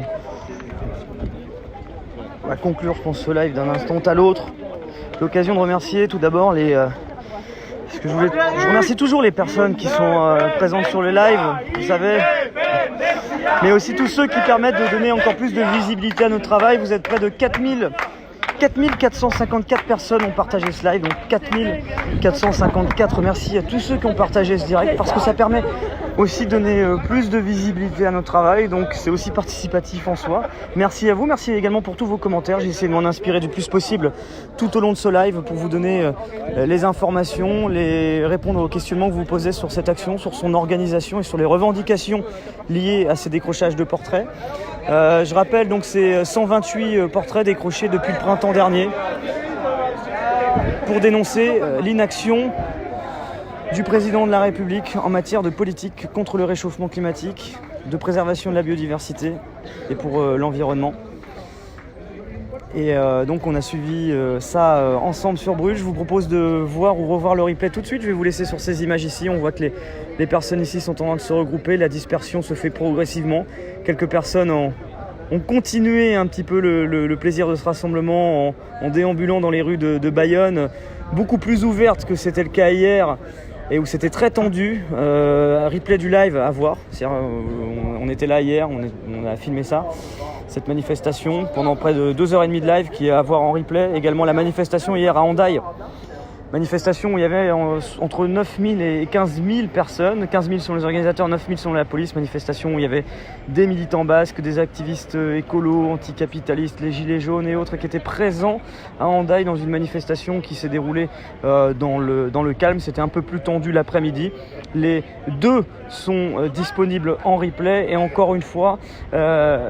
va conclure, je pense, ce live d'un instant à l'autre. L'occasion de remercier tout d'abord je remercie toujours les personnes qui sont présentes sur le live, vous savez, mais aussi tous ceux qui permettent de donner encore plus de visibilité à notre travail. Vous êtes près de 4454 personnes ont partagé ce live, donc 4454. Merci à tous ceux qui ont partagé ce direct parce que ça permet aussi de donner plus de visibilité à notre travail, donc c'est aussi participatif en soi. Merci à vous, merci également pour tous vos commentaires. J'ai essayé de m'en inspirer du plus possible tout au long de ce live pour vous donner les informations, répondre aux questionnements que vous posez sur cette action, sur son organisation et sur les revendications liées à ces décrochages de portraits. Je rappelle donc ces 128 portraits décrochés depuis le printemps dernier pour dénoncer l'inaction du président de la République en matière de politique contre le réchauffement climatique, de préservation de la biodiversité et pour l'environnement. Et donc on a suivi ça ensemble sur Bruges. Je vous propose de voir ou revoir le replay tout de suite. Je vais vous laisser sur ces images ici. On voit que les personnes ici sont en train de se regrouper. La dispersion se fait progressivement. Quelques personnes ont continué un petit peu le plaisir de ce rassemblement en déambulant dans les rues de Bayonne, beaucoup plus ouvertes que c'était le cas hier et où c'était très tendu. Replay du live à voir. On était là hier, on a filmé ça. Cette manifestation pendant près de 2h30 de live qui est à voir en replay. Également la manifestation hier à Hendaye. Manifestation où il y avait entre 9 000 et 15 000 personnes. 15 000 sont les organisateurs, 9 000 sont la police. Manifestation où il y avait des militants basques, des activistes écolos, anticapitalistes, les gilets jaunes et autres qui étaient présents à Hendaye dans une manifestation qui s'est déroulée dans le calme. C'était un peu plus tendu l'après-midi Les deux sont disponibles en replay. Et encore une fois,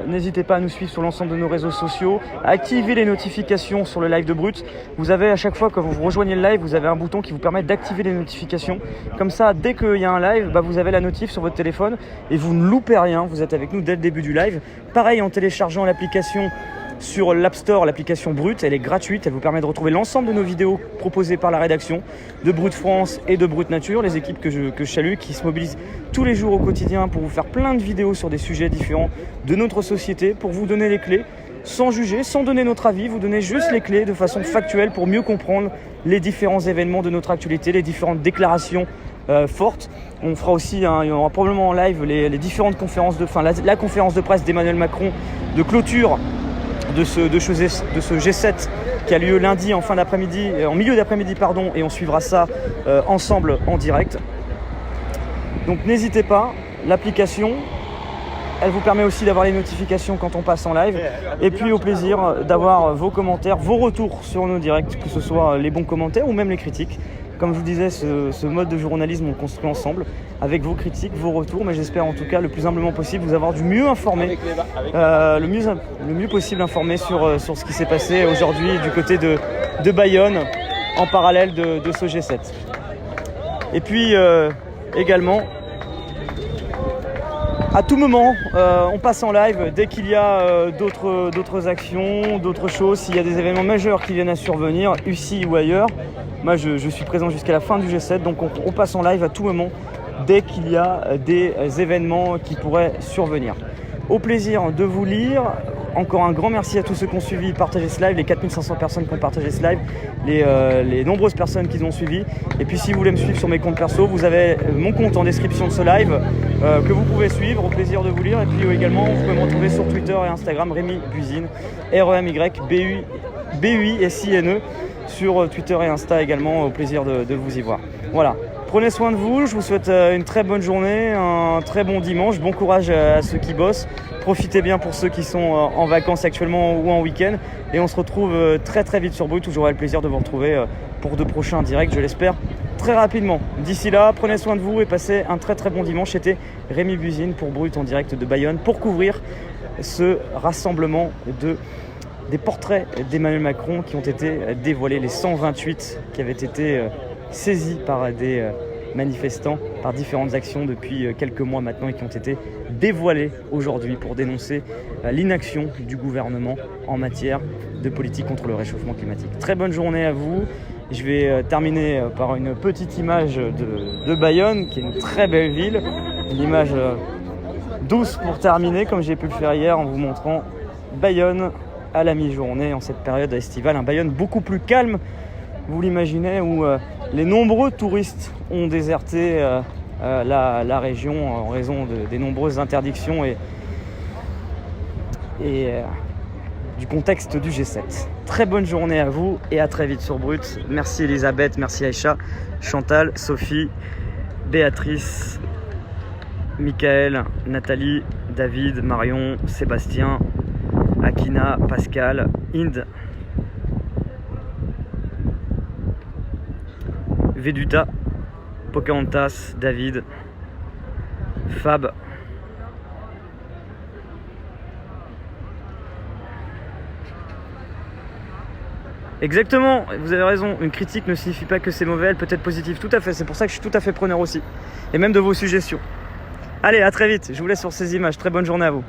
n'hésitez pas à nous suivre sur l'ensemble de nos réseaux sociaux, à activer les notifications sur le live de Brut. Vous avez à chaque fois que vous rejoignez le live, vous avez un bouton qui vous permet d'activer les notifications. Comme ça, dès qu'il y a un live, vous avez la notif sur votre téléphone et vous ne loupez rien. Vous êtes avec nous dès le début du live. Pareil, en téléchargeant l'application sur l'App Store, l'application Brut, elle est gratuite, elle vous permet de retrouver l'ensemble de nos vidéos proposées par la rédaction de Brut France et de Brut Nature, les équipes que je salue, qui se mobilisent tous les jours au quotidien pour vous faire plein de vidéos sur des sujets différents de notre société, pour vous donner les clés, sans juger, sans donner notre avis, vous donner juste les clés de façon factuelle pour mieux comprendre les différents événements de notre actualité, les différentes déclarations fortes. On fera aussi, il y aura probablement en live les différentes conférences la conférence de presse d'Emmanuel Macron de clôture de ce G7 qui a lieu lundi en fin d'après-midi, en milieu d'après-midi pardon, et on suivra ça ensemble en direct. Donc n'hésitez pas, l'application, elle vous permet aussi d'avoir les notifications quand on passe en live, et puis au plaisir d'avoir vos commentaires, vos retours sur nos directs, que ce soit les bons commentaires ou même les critiques. Comme je vous disais, ce mode de journalisme, on le construit ensemble avec vos critiques, vos retours, mais j'espère en tout cas le plus humblement possible vous avoir du mieux informé, le mieux possible informé sur ce qui s'est passé aujourd'hui du côté de Bayonne en parallèle de ce G7. Et puis également, à tout moment, on passe en live dès qu'il y a d'autres actions, d'autres choses, s'il y a des événements majeurs qui viennent à survenir, ici ou ailleurs. Moi, je suis présent jusqu'à la fin du G7, donc on passe en live à tout moment dès qu'il y a des événements qui pourraient survenir. Au plaisir de vous lire. Encore un grand merci à tous ceux qui ont suivi, partagé ce live, les 4500 personnes qui ont partagé ce live, les nombreuses personnes qui l'ont suivi. Et puis si vous voulez me suivre sur mes comptes perso, vous avez mon compte en description de ce live que vous pouvez suivre, au plaisir de vous lire. Et puis également, vous pouvez me retrouver sur Twitter et Instagram, Rémi Buzine, REMYBUISINE, sur Twitter et Insta également, au plaisir de vous y voir. Voilà. Prenez soin de vous, je vous souhaite une très bonne journée, un très bon dimanche, bon courage à ceux qui bossent, profitez bien pour ceux qui sont en vacances actuellement ou en week-end, et on se retrouve très très vite sur Brut où j'aurai le plaisir de vous retrouver pour de prochains directs, je l'espère, très rapidement. D'ici là, prenez soin de vous et passez un très très bon dimanche. C'était Rémi Buzine pour Brut en direct de Bayonne pour couvrir ce rassemblement des portraits d'Emmanuel Macron qui ont été dévoilés, les 128 qui avaient été saisis par des manifestants, par différentes actions depuis quelques mois maintenant et qui ont été dévoilés aujourd'hui pour dénoncer l'inaction du gouvernement en matière de politique contre le réchauffement climatique. Très bonne journée à vous. Je vais terminer par une petite image de Bayonne, qui est une très belle ville, une image douce pour terminer, comme j'ai pu le faire hier en vous montrant Bayonne à la mi-journée en cette période estivale, un Bayonne beaucoup plus calme, vous l'imaginez, où les nombreux touristes ont déserté la région en raison des nombreuses interdictions et du contexte du G7. Très bonne journée à vous et à très vite sur Brut. Merci Elisabeth, merci Aïcha, Chantal, Sophie, Béatrice, Michael, Nathalie, David, Marion, Sébastien, Akina, Pascal, Inde, Veduta, Pocahontas, David, Fab, exactement, vous avez raison, une critique ne signifie pas que c'est mauvais, elle peut être positive, tout à fait, c'est pour ça que je suis tout à fait preneur aussi, et même de vos suggestions. Allez, à très vite, je vous laisse sur ces images, très bonne journée à vous.